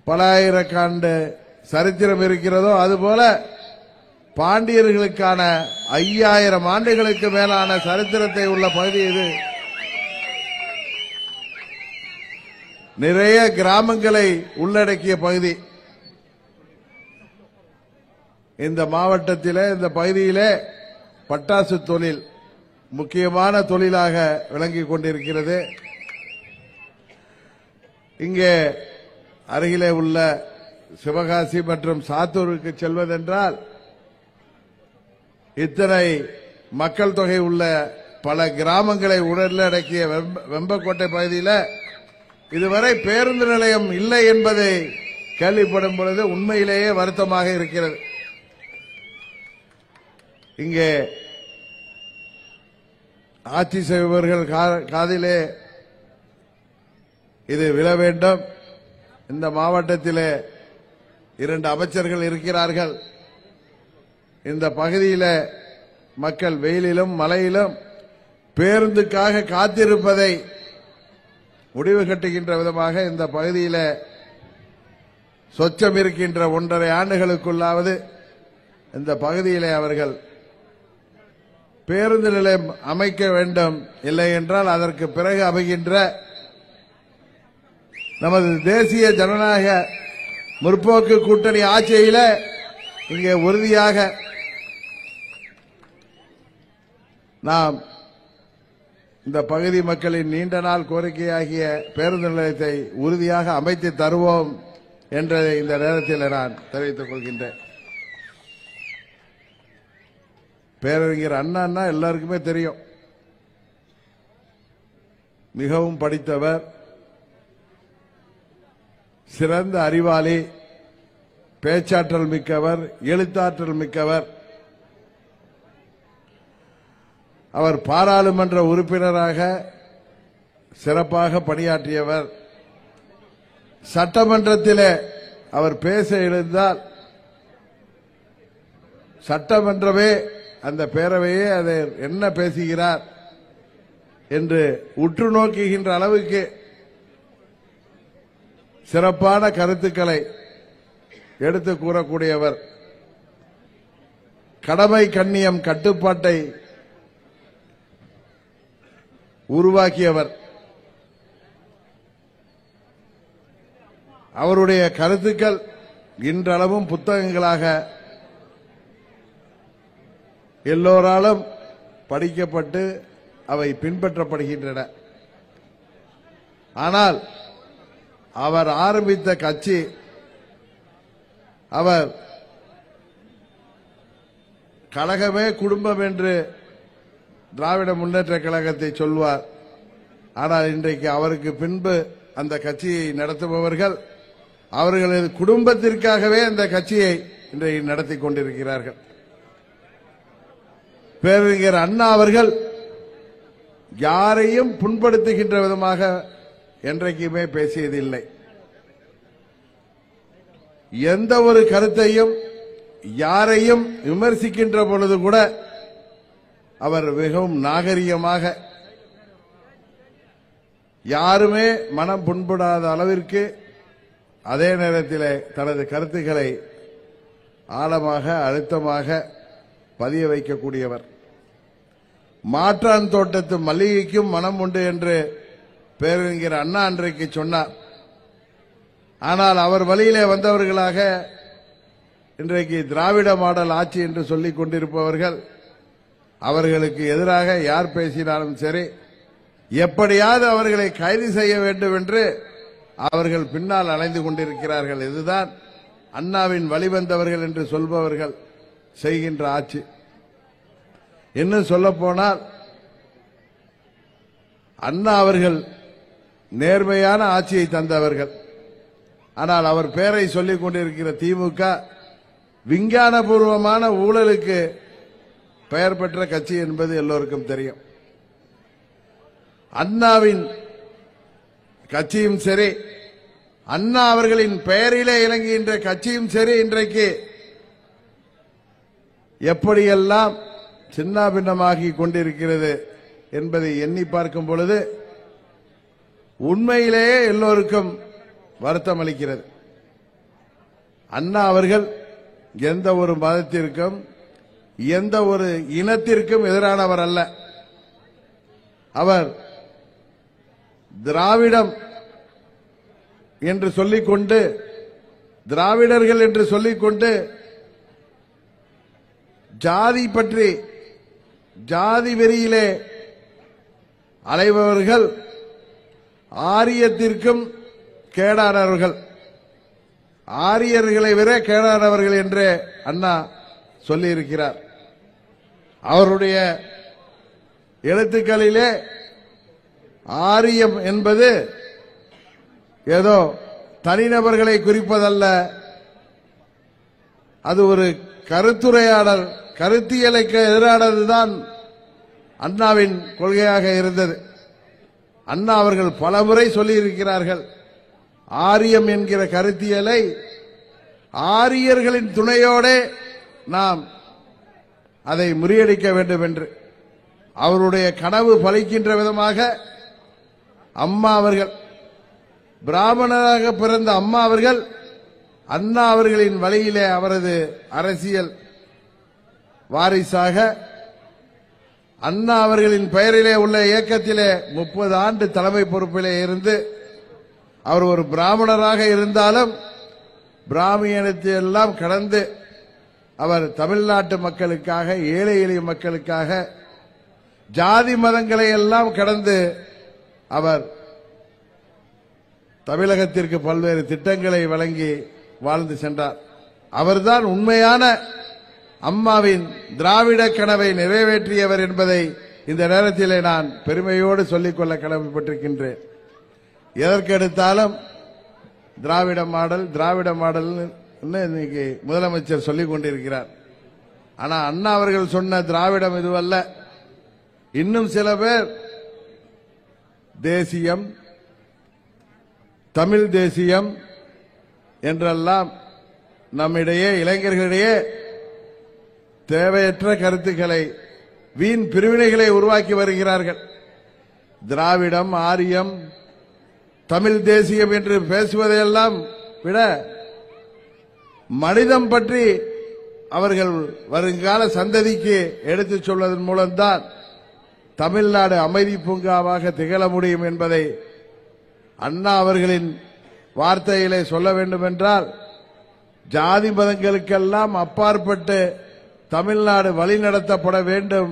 பல ஆயிரக்காண்டு சரித்திரம் இருக்கிறதோ அதுபோல பாண்டியர்களுக்கான 5000 ஆண்டுகளுக்கு மேலான சரித்திரத்தை உள்ள பகுதி இது. நிறைய கிராமங்களை உள்ளடக்கிய பகுதி. இந்த மாவட்டத்திலே இந்த பகுதியிலே பட்டாசு தொழில் முக்கியமான தொழிலாக விளங்கிக் கொண்டிருக்கிறது. இங்கே அருகிலே உள்ள சிவகாசி மற்றும் சாத்தூருக்கு செல்வதென்றால் இத்தனை மக்கள் தொகை உள்ள பல கிராமங்களை உள்ளடக்கிய வெம்பக்கோட்டை பகுதியில் இதுவரை பேருந்து நிலையம் இல்லை என்பதை கேள்விப்படும் பொழுது உண்மையிலேயே வருத்தமாக இருக்கிறது. இங்கே ஆட்சி செய்பவர்கள் காதிலே இது விழ வேண்டும். இந்த மாவட்டத்திலே 2 அமைச்சர்கள் இருக்கிறார்கள். இந்த பகுதியில் மக்கள் வெயிலிலும் மழையிலும் பேருந்துக்காக காத்திருப்பதை முடிவு கட்டுகின்ற விதமாக இந்த பகுதியில் சொச்சம் இருக்கின்ற 1.5 ஆண்டுகளுக்குள்ளாவது இந்த பகுதியிலே அவர்கள் பேருந்து நிலையம் அமைக்க வேண்டும். இல்லை என்றால் அதற்கு பிறகு அமைகின்ற நமது தேசிய ஜனநாயக முற்போக்கு கூட்டணி ஆட்சியில இங்கே உறுதியாக நாம் இந்த பகுதி மக்களின் நீண்ட நாள் கோரிக்கையாகிய பேருந்து நிலையத்தை உறுதியாக அமைத்து தருவோம் என்றதை இந்த நேரத்தில் நான் தெரிவித்துக் கொள்கின்றேன். பேரறிஞர் அண்ணா எல்லாருக்குமே தெரியும். மிகவும் படித்தவர், சிறந்த அறிவாளி, பேச்சாற்றல் மிக்கவர், எழுத்தாற்றல் மிக்கவர். அவர் பாராளுமன்ற உறுப்பினராக சிறப்பாக பணியாற்றியவர். சட்டமன்றத்திலே அவர் பேச எழுந்தால் சட்டமன்றமே அந்த பேரவையே அதை என்ன பேசுகிறார் என்று உற்று நோக்குகின்ற அளவுக்கு சிறப்பான கருத்துக்களை எடுத்து கூறக்கூடியவர். கடமை கண்ணியம் கட்டுப்பாட்டை உருவாக்கியவர். அவருடைய கருத்துக்கள் இன்றளவும் புத்தகங்களாக எல்லோராலும் படிக்கப்பட்டு அவை பின்பற்றப்படுகின்றன. ஆனால் அவர் ஆரம்பித்த கட்சி, அவர் கழகமே குடும்பம் என்று திராவிட முன்னேற்ற கழகத்தை சொல்வார். ஆனால் இன்றைக்கு அவருக்கு பின்பு அந்த கட்சியை நடத்துபவர்கள் அவர்களது குடும்பத்திற்காகவே அந்த கட்சியை இன்றைக்கு நடத்தி கொண்டிருக்கிறார்கள். பேரறிஞர் அண்ணா அவர்கள் யாரையும் புண்படுத்துகின்ற விதமாக என்றைக்குமே பேசியதில்லை. எந்த ஒரு கருத்தையும் யாரையும் விமர்சிக்கின்ற பொழுது கூட அவர் மிகவும் நாகரிகமாக, யாருமே மனம் புண்படாத அளவிற்கு, அதே நேரத்தில் தனது கருத்துக்களை ஆழமாக அழுத்தமாக பதிய வைக்கக்கூடியவர். மாற்றான் தோட்டத்து மல்லிகைக்கும் மனம் உண்டு என்று பேரறிஞர் அண்ணா அன்றைக்கு சொன்னார். ஆனால் அவர் வழியிலே வந்தவர்களாக இன்றைக்கு திராவிட மாடல் ஆட்சி என்று சொல்லிக் கொண்டிருப்பவர்கள், அவர்களுக்கு எதிராக யார் பேசினாலும் சரி, எப்படியாவது அவர்களை கைது செய்ய வேண்டும் என்று அவர்கள் பின்னால் அலைந்து கொண்டிருக்கிறார்கள். இதுதான் அண்ணாவின் வழிவந்தவர்கள் என்று சொல்பவர்கள் செய்கின்ற ஆட்சி. இன்னும் சொல்ல போனால் அண்ணா அவர்கள் நேர்மையான ஆட்சியை தந்தவர்கள். ஆனால் அவர் பெயரை சொல்லிக் கொண்டிருக்கிற திமுக விஞ்ஞானபூர்வமான ஊழலுக்கு பெயர் பெற்ற கட்சி என்பது எல்லோருக்கும் தெரியும். அண்ணாவின் கட்சியும் சரி, அண்ணா அவர்களின் பெயரிலே இறங்குகின்ற கட்சியும் சரி, இன்றைக்கு எப்படியெல்லாம் சின்னாபின்னமாகி கொண்டிருக்கிறது என்பதை எண்ணி பார்க்கும் பொழுது உண்மையிலேயே எல்லோருக்கும் வருத்தம் அளிக்கிறது. அண்ணா அவர்கள் எந்த ஒரு மதத்திற்கும் எந்த ஒரு இனத்திற்கும் எதிரானவர் அல்ல. அவர் திராவிடம் என்று சொல்லிக்கொண்டு, திராவிடர்கள் என்று சொல்லிக்கொண்டு ஜாதி பற்றி, ஜாதி வெறியிலே அலைபவர்கள் ஆரியத்திற்கும் கேடானவர்கள், ஆரியர்களை விட கேடானவர்கள் என்று அண்ணா சொல்லியிருக்கிறார். அவருடைய எழுத்துக்களிலே ஆரியம் என்பது ஏதோ தனிநபர்களை குறிப்பதல்ல, அது ஒரு கருத்துரையாடல், கருத்தியலுக்கு எதிரானதுதான் அண்ணாவின் கொள்கையாக இருந்தது. அண்ணா அவர்கள் பலமுறை சொல்லியிருக்கிறார்கள், ஆரியம் என்கிற கருத்தியலை ஆரியர்களின் துணையோட நாம் அதை முறியடிக்க வேண்டும் என்று. அவருடைய கனவு பலிக்கின்ற விதமாக அம்மா அவர்கள், பிராமணராக பிறந்த அம்மா அவர்கள், அண்ணா அவர்களின் வழியிலே அவரது அரசியல் வாரிசாக அண்ணா அவர்களின் பெயரிலே உள்ள இயக்கத்திலே 30 ஆண்டு தலைமை பொறுப்பிலே இருந்து, அவர் ஒரு பிராமணராக இருந்தாலும் பிராமியனத்தை எல்லாம் கடந்து அவர் தமிழ்நாட்டு மக்களுக்காக, ஏழை எளிய மக்களுக்காக, ஜாதி மதங்களை எல்லாம் கடந்து அவர் தமிழகத்திற்கு பல்வேறு திட்டங்களை வழங்கி வாழ்ந்து சென்றார். அவர்தான் உண்மையான அம்மாவின் திராவிட கனவை நிறைவேற்றியவர் என்பதை இந்த நேரத்திலே நான் பெருமையோடு சொல்லிக்கொள்ள கடமைப்பட்டிருக்கின்றேன். எதற்கெடுத்தாலும் திராவிட மாடல், திராவிட மாடல் இன்னைக்கு முதலமைச்சர் சொல்லிக் கொண்டிருக்கிறார். ஆனா அண்ணா அவர்கள் சொன்ன திராவிடம் இதுவல்ல. இன்னும் சில பேர் தேசியம், தமிழ் தேசியம் என்றெல்லாம் நம்மிடையே, இளைஞர்களிடையே தேவையற்ற கருத்துக்களை, வீண் பிரிவினைகளை உருவாக்கி வருகிறார்கள். திராவிடம், ஆரியம், தமிழ் தேசியம் என்று பேசுவதையெல்லாம் விட மனிதம் பற்றி அவர்கள் வருங்கால சந்ததிக்கு எடுத்துச் சொல்வதன் மூலம்தான் தமிழ்நாடு அமைதி பூங்காவாக திகழ முடியும் என்பதை அண்ணா அவர்களின் வார்த்தையிலே சொல்ல வேண்டும் என்றால், ஜாதி மதங்களுக்கெல்லாம் அப்பாற்பட்டு தமிழ்நாடு வழிநடத்தப்பட வேண்டும்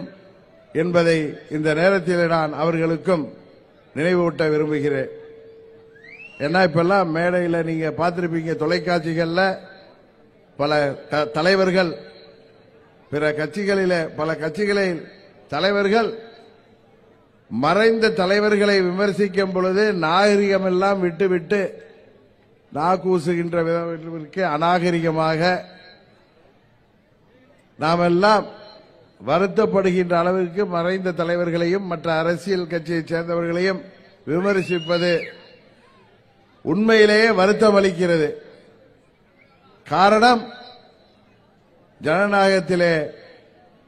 என்பதை இந்த நேரத்தில் நான் அவர்களுக்கும் நினைவூட்ட விரும்புகிறேன். ஏன்னா இப்பெல்லாம் மேடையில் நீங்க பார்த்திருப்பீங்க, தொலைக்காட்சிகள்ல பல தலைவர்கள், பிற கட்சிகளிலே பல கட்சிகளில் தலைவர்கள் மறைந்த தலைவர்களை விமர்சிக்கும் பொழுது நாகரிகம் எல்லாம் விட்டுவிட்டு நாக்கூசுகின்ற விதத்திற்கு அநாகரிகமாக நாம் எல்லாம் வருத்தப்படுகின்ற அளவிற்கு மறைந்த தலைவர்களையும் மற்ற அரசியல் கட்சியைச் சேர்ந்தவர்களையும் விமர்சிப்பது உண்மையிலேயே வருத்தம் அளிக்கிறது. காரணம், ஜனநாயகத்திலே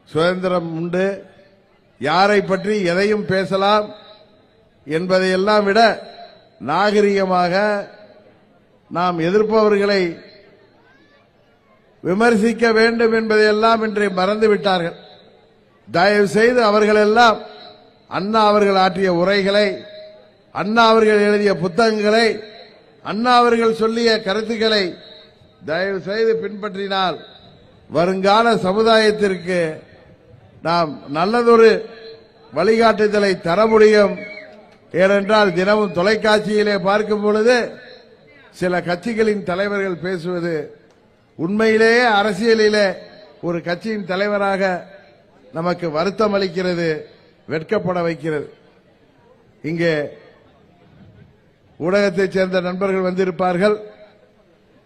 சுதந்திரம் உண்டு, யாரை பற்றி எதையும் பேசலாம் என்பதையெல்லாம் விட நாகரிகமாக நாம் எதிர்ப்பவர்களை விமர்சிக்க வேண்டும் என்பதையெல்லாம் இன்று மறந்துவிட்டார்கள். தயவு செய்து அவர்களெல்லாம் அண்ணா அவர்கள் ஆற்றிய உரைகளை, அண்ணா அவர்கள் எழுதிய புத்தகங்களை, அண்ணா அவர்கள் சொல்லிய கருத்துக்களை தயவு செய்து பின்பற்றினால் வருங்கால சமுதாயத்திற்கு நாம் நல்லதொரு வழிகாட்டுதலை தர முடியும். ஏனென்றால் தினமும் தொலைக்காட்சியிலே பார்க்கும் பொழுது சில கட்சிகளின் தலைவர்கள் பேசுவது உண்மையிலேயே அரசியலிலே ஒரு கட்சியின் தலைவராக நமக்கு வருத்தம் அளிக்கிறது, வெட்கப்பட வைக்கிறது. இங்கே ஊடகத்தைச் சேர்ந்த நண்பர்கள் வந்திருப்பார்கள்.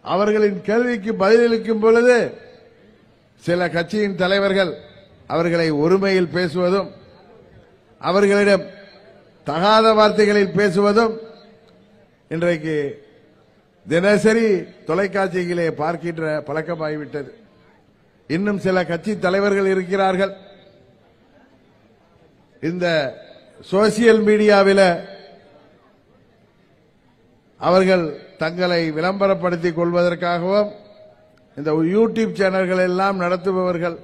அவர்களின் கேள்விக்கு பதிலளிக்கும் பொழுது சில கட்சியின் தலைவர்கள் அவர்களை ஒருமையில் பேசுவதும், அவர்களிடம் தகாத வார்த்தைகளில் பேசுவதும் இன்றைக்கு தினசரி தொலைக்காட்சிகளே பார்க்கின்ற பழக்கமாகிவிட்டது. இன்னும் சில கட்சி தலைவர்கள் இருக்கிறார்கள், இந்த சோசியல் மீடியாவில் அவர்கள் தங்களை விளம்பரப்படுத்திக் கொள்வதற்காகவும் இந்த யூடியூப் சேனல்கள் எல்லாம் நடத்துபவர்கள்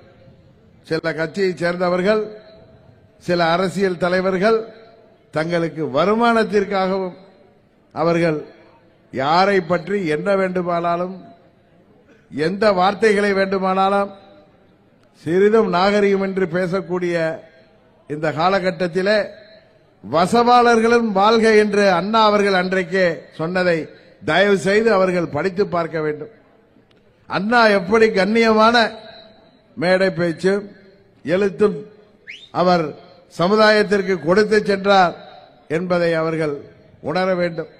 சில கட்சியைச் சேர்ந்தவர்கள், சில அரசியல் தலைவர்கள் தங்களுக்கு வருமானத்திற்காகவும் அவர்கள் யாரை பற்றி என்ன வேண்டுமானாலும், எந்த வார்த்தைகளை வேண்டுமானாலும் சிறிதும் நாகரிகம் என்று பேசக்கூடிய இந்த காலகட்டத்திலே வசவாளர்களும் வாழ்க என்று அண்ணா அவர்கள் அன்றைக்கே சொன்னதை தயவு செய்து அவர்கள் படித்து பார்க்க வேண்டும். அண்ணா எப்படி கண்ணியமான மேடை பேச்சும் எழுத்தும் அவர் சமுதாயத்திற்கு கொடுத்து சென்றார் என்பதை அவர்கள் உணர வேண்டும்.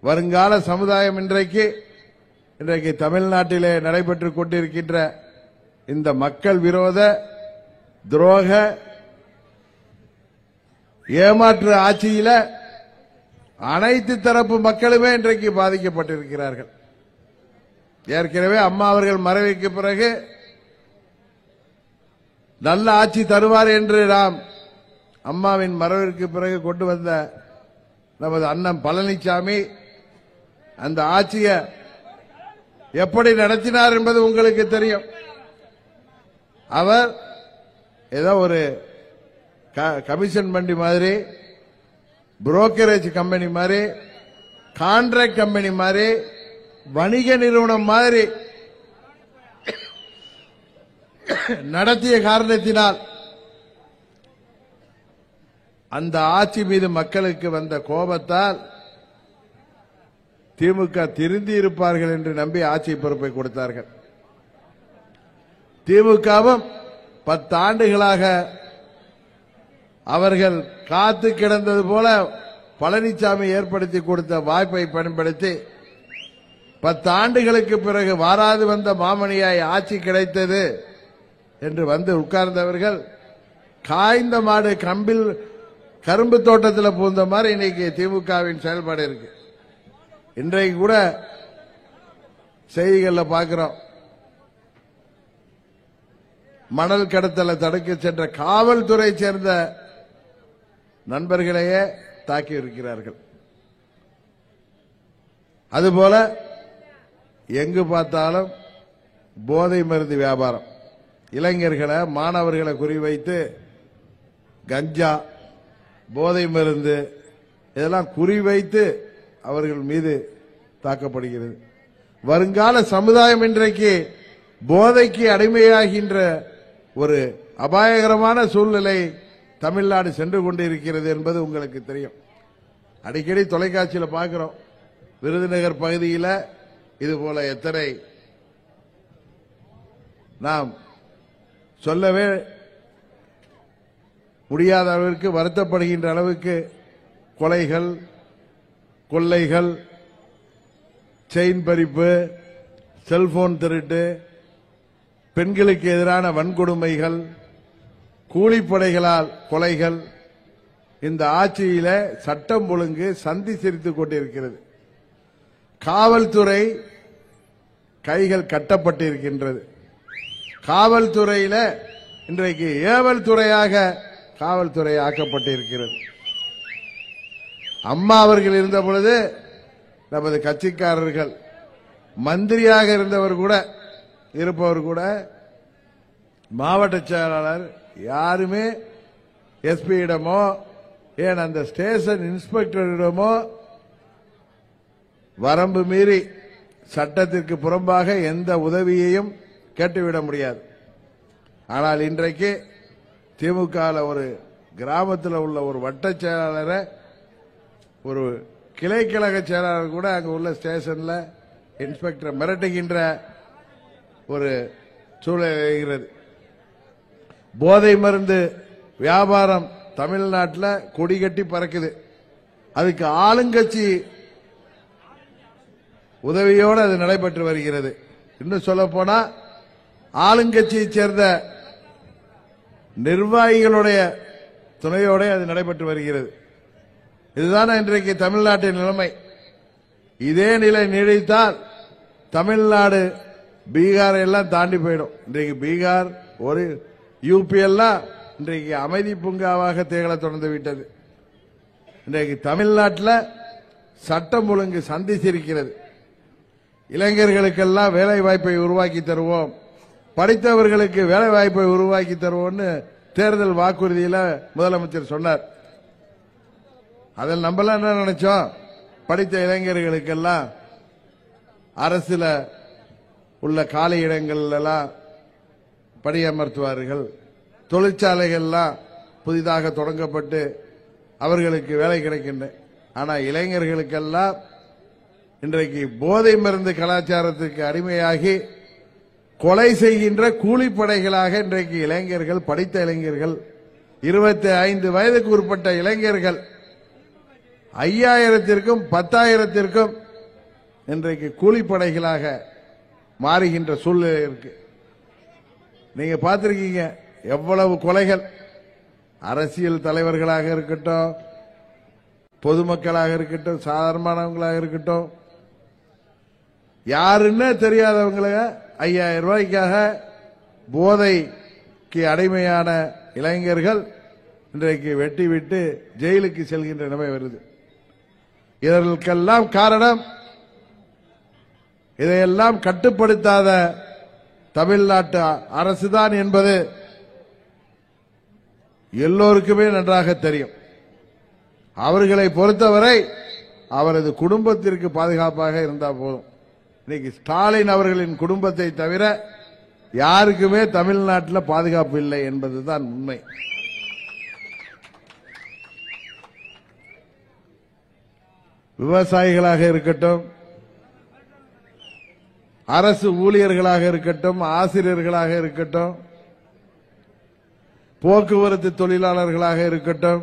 வருங்கால சமுதாயம் இன்றைக்கு தமிழ்நாட்டிலே நடைபெற்றுக் கொண்டிருக்கின்ற இந்த மக்கள் விரோத துரோக ஏமாற்று ஆட்சியில அனைத்து தரப்பு மக்களுமே இன்றைக்கு பாதிக்கப்பட்டிருக்கிறார்கள். ஏற்கனவே அம்மா அவர்கள் மறைவுக்கு பிறகு நல்ல ஆட்சி தருவார் என்று நாம் அம்மாவின் மறைவிற்கு பிறகு கொண்டு வந்த நமது அண்ணன் பழனிசாமி அந்த ஆட்சியை எப்படி நடத்தினார் என்பது உங்களுக்கு தெரியும். அவர் ஏதோ ஒரு கமிஷன் பண்டி மாதிரி, புரோக்கரேஜ் கம்பெனி மாதிரி, கான்ட்ராக்ட் கம்பெனி மாதிரி, வணிக நிறுவனம் மாதிரி நடத்திய காரணத்தினால் அந்த ஆட்சி மீது மக்களுக்கு வந்த கோபத்தால் திமுக திருந்தி இருப்பார்கள் என்று நம்பி ஆட்சி பொறுப்பை கொடுத்தார்கள். திமுகவும் 10 ஆண்டுகளாக அவர்கள் காத்து கிடந்தது போல பழனிசாமி ஏற்படுத்தி கொடுத்த வாய்ப்பை பயன்படுத்தி 10 ஆண்டுகளுக்கு பிறகு வாராது வந்த மாமணியாய் ஆட்சி கிடைத்தது என்று வந்து உட்கார்ந்தவர்கள் காய்ந்த மாடு கம்பில் கரும்பு தோட்டத்தில் பூந்த மாதிரி இன்னைக்கு திமுகவின் செயல்பாடு இருக்கு. இன்றைக்கு கூட செய்திகளில் பார்க்கிறோம், மணல் கடத்தலை தடுக்க சென்ற காவல்துறை சேர்ந்த நண்பர்களையே தாக்கி இருக்கிறார்கள். அதுபோல எங்கு பார்த்தாலும் போதை மருந்து வியாபாரம், இளைஞர்களை மாணவர்களை குறிவைத்து கஞ்சா, போதை மருந்து இதெல்லாம் குறிவைத்து அவர்கள் மீது தாக்கப்படுகிறது. வருங்கால சமுதாயம் இன்றைக்கு போதைக்கு அடிமையாகின்ற ஒரு அபாயகரமான சூழ்நிலை தமிழ்நாடு சென்று கொண்டிருக்கிறது என்பது உங்களுக்கு தெரியும். அடிக்கடி தொலைக்காட்சியில் பார்க்கிறோம், விருதுநகர் பகுதியில் இதுபோல எத்தனை நாம் சொல்லவே முடியாத அளவிற்கு வருத்தப்படுகின்ற அளவுக்கு கொலைகள், கொள்ளைகள், செயின் பறிப்பு, செல்போன் திருட்டு, பெண்களுக்கு எதிரான வன்கொடுமைகள், கூலிப்படைகளால் கொலைகள், இந்த ஆட்சியில சட்டம் ஒழுங்கு சந்தி சிரித்துக் கொண்டிருக்கிறது. காவல்துறை கைகள் கட்டப்பட்டிருக்கின்றது. காவல்துறையில இன்றைக்கு ஏவல் துறையாக காவல்துறை ஆக்கப்பட்டிருக்கிறது. அம்மா அவர்கள் இருந்த பொழுது நமது கட்சிக்காரர்கள் மந்திரியாக இருப்பவர் கூட மாவட்ட செயலாளர் யாருமே எஸ்பியிடமோ ஏன் அந்த ஸ்டேஷன் இன்ஸ்பெக்டரிடமோ வரம்பு மீறி சட்டத்திற்கு புறம்பாக எந்த உதவியையும் கேட்டுவிட முடியாது. ஆனால் இன்றைக்கு திமுக ஒரு கிராமத்தில் உள்ள ஒரு வட்ட செயலாளரை ஒரு கிளைக்கழக செயலாளர் கூட அங்கு உள்ள ஸ்டேஷன்ல இன்ஸ்பெக்டர் மிரட்டுகின்ற ஒரு சூழல் எழுகிறது. போதை மருந்து வியாபாரம் தமிழ்நாட்டில் கொடி கட்டி பறக்குது. அதுக்கு ஆளுங்கட்சி உதவியோடு அது நடைபெற்று வருகிறது. இன்னும் சொல்ல போனா ஆளுங்கட்சியை சேர்ந்த நிர்வாகிகளுடைய துணையோடு அது நடைபெற்று வருகிறது. இதுதான் இன்றைக்கு தமிழ்நாட்டின் நிலைமை. இதே நிலை நீடித்தால் தமிழ்நாடு பீகாரை எல்லாம் தாண்டி போயிடும். இன்றைக்கு பீகார் ஒரு யூபி எல்லாம் இன்றைக்கு அமைதி பூங்காவாக திகழ தொடர்ந்து விட்டது. இன்றைக்கு தமிழ்நாட்டில் சட்டம் ஒழுங்கு சந்தித்திருக்கிறது. இளைஞர்களுக்கெல்லாம் வேலை வாய்ப்பை உருவாக்கி தருவோம், படித்தவர்களுக்கு வேலை வாய்ப்பை உருவாக்கி தருவோம்னு தேர்தல் வாக்குறுதியில் முதலமைச்சர் சொன்னார். அதில் நம்மளாம் என்ன நினைச்சோம், படித்த இளைஞர்களுக்கெல்லாம் அரசுல உள்ள காலி இடங்கள் எல்லாம் பணியமர்த்துவார்கள், தொழிற்சாலைகள்லாம் புதிதாக தொடங்கப்பட்டு அவர்களுக்கு வேலை கிடைக்கின்றன. ஆனால் இளைஞர்களுக்கெல்லாம் இன்றைக்கு போதை மருந்து கலாச்சாரத்துக்கு அடிமையாகி கொலை செய்கின்ற கூலிப்படைகளாக இன்றைக்கு இளைஞர்கள், படித்த இளைஞர்கள், 25 வயதுக்கு உட்பட்ட இளைஞர்கள் 5000த்திற்கும் 10,000த்திற்கும் இன்றைக்கு கூலிப்படைகளாக மாறுகின்ற சூழ்நிலை இருக்கு. நீங்க பார்த்திருக்கீங்க எவ்வளவு கொலைகள். அரசியல் தலைவர்களாக இருக்கட்டும், பொதுமக்களாக இருக்கட்டும், சாதாரணமானவங்களாக இருக்கட்டும், யாருன்னு தெரியாதவங்கள 5000 ரூபாய்க்காக போதைக்கு அடிமையான இளைஞர்கள் இன்றைக்கு வெட்டி விட்டு ஜெயிலுக்கு செல்கின்ற நிலைமை வருது. இதற்கெல்லாம் காரணம் இதையெல்லாம் கட்டுப்படுத்தாத தமிழ்நாட்டு அரசுதான் என்பது எல்லோருக்குமே நன்றாக தெரியும். அவர்களை பொறுத்தவரை அவரது குடும்பத்திற்கு பாதுகாப்பாக இருந்தால் போதும். இன்னைக்கு ஸ்டாலின் அவர்களின் குடும்பத்தை தவிர யாருக்குமே தமிழ்நாட்டில் பாதுகாப்பு இல்லை என்பதுதான் உண்மை. விவசாயிகளாக இருக்கட்டும், அரசு ஊழியர்களாக இருக்கட்டும், ஆசிரியர்களாக இருக்கட்டும், போக்குவரத்து தொழிலாளர்களாக இருக்கட்டும்,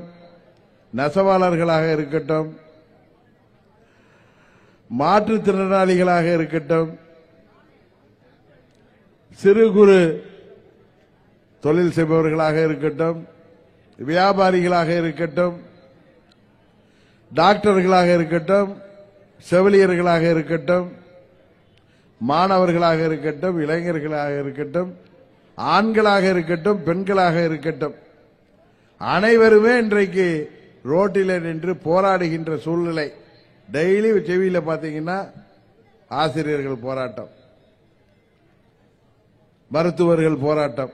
நெசவாளர்களாக இருக்கட்டும், மாற்றுத்திறனாளிகளாக இருக்கட்டும், சிறு குறு தொழில் செய்பவர்களாக இருக்கட்டும், வியாபாரிகளாக இருக்கட்டும், டாக்டர்களாக இருக்கட்டும், செவிலியர்களாக இருக்கட்டும், மாணவர்களாக இருக்கட்டும், இளைஞர்களாக இருக்கட்டும், ஆண்களாக இருக்கட்டும், பெண்களாக இருக்கட்டும், அனைவருமே இன்றைக்கு ரோட்டில் நின்று போராடுகின்ற சூழ்நிலை. டெய்லி டிவியில பாத்தீங்கன்னா ஆசிரியர்கள் போராட்டம், மருத்துவர்கள் போராட்டம்,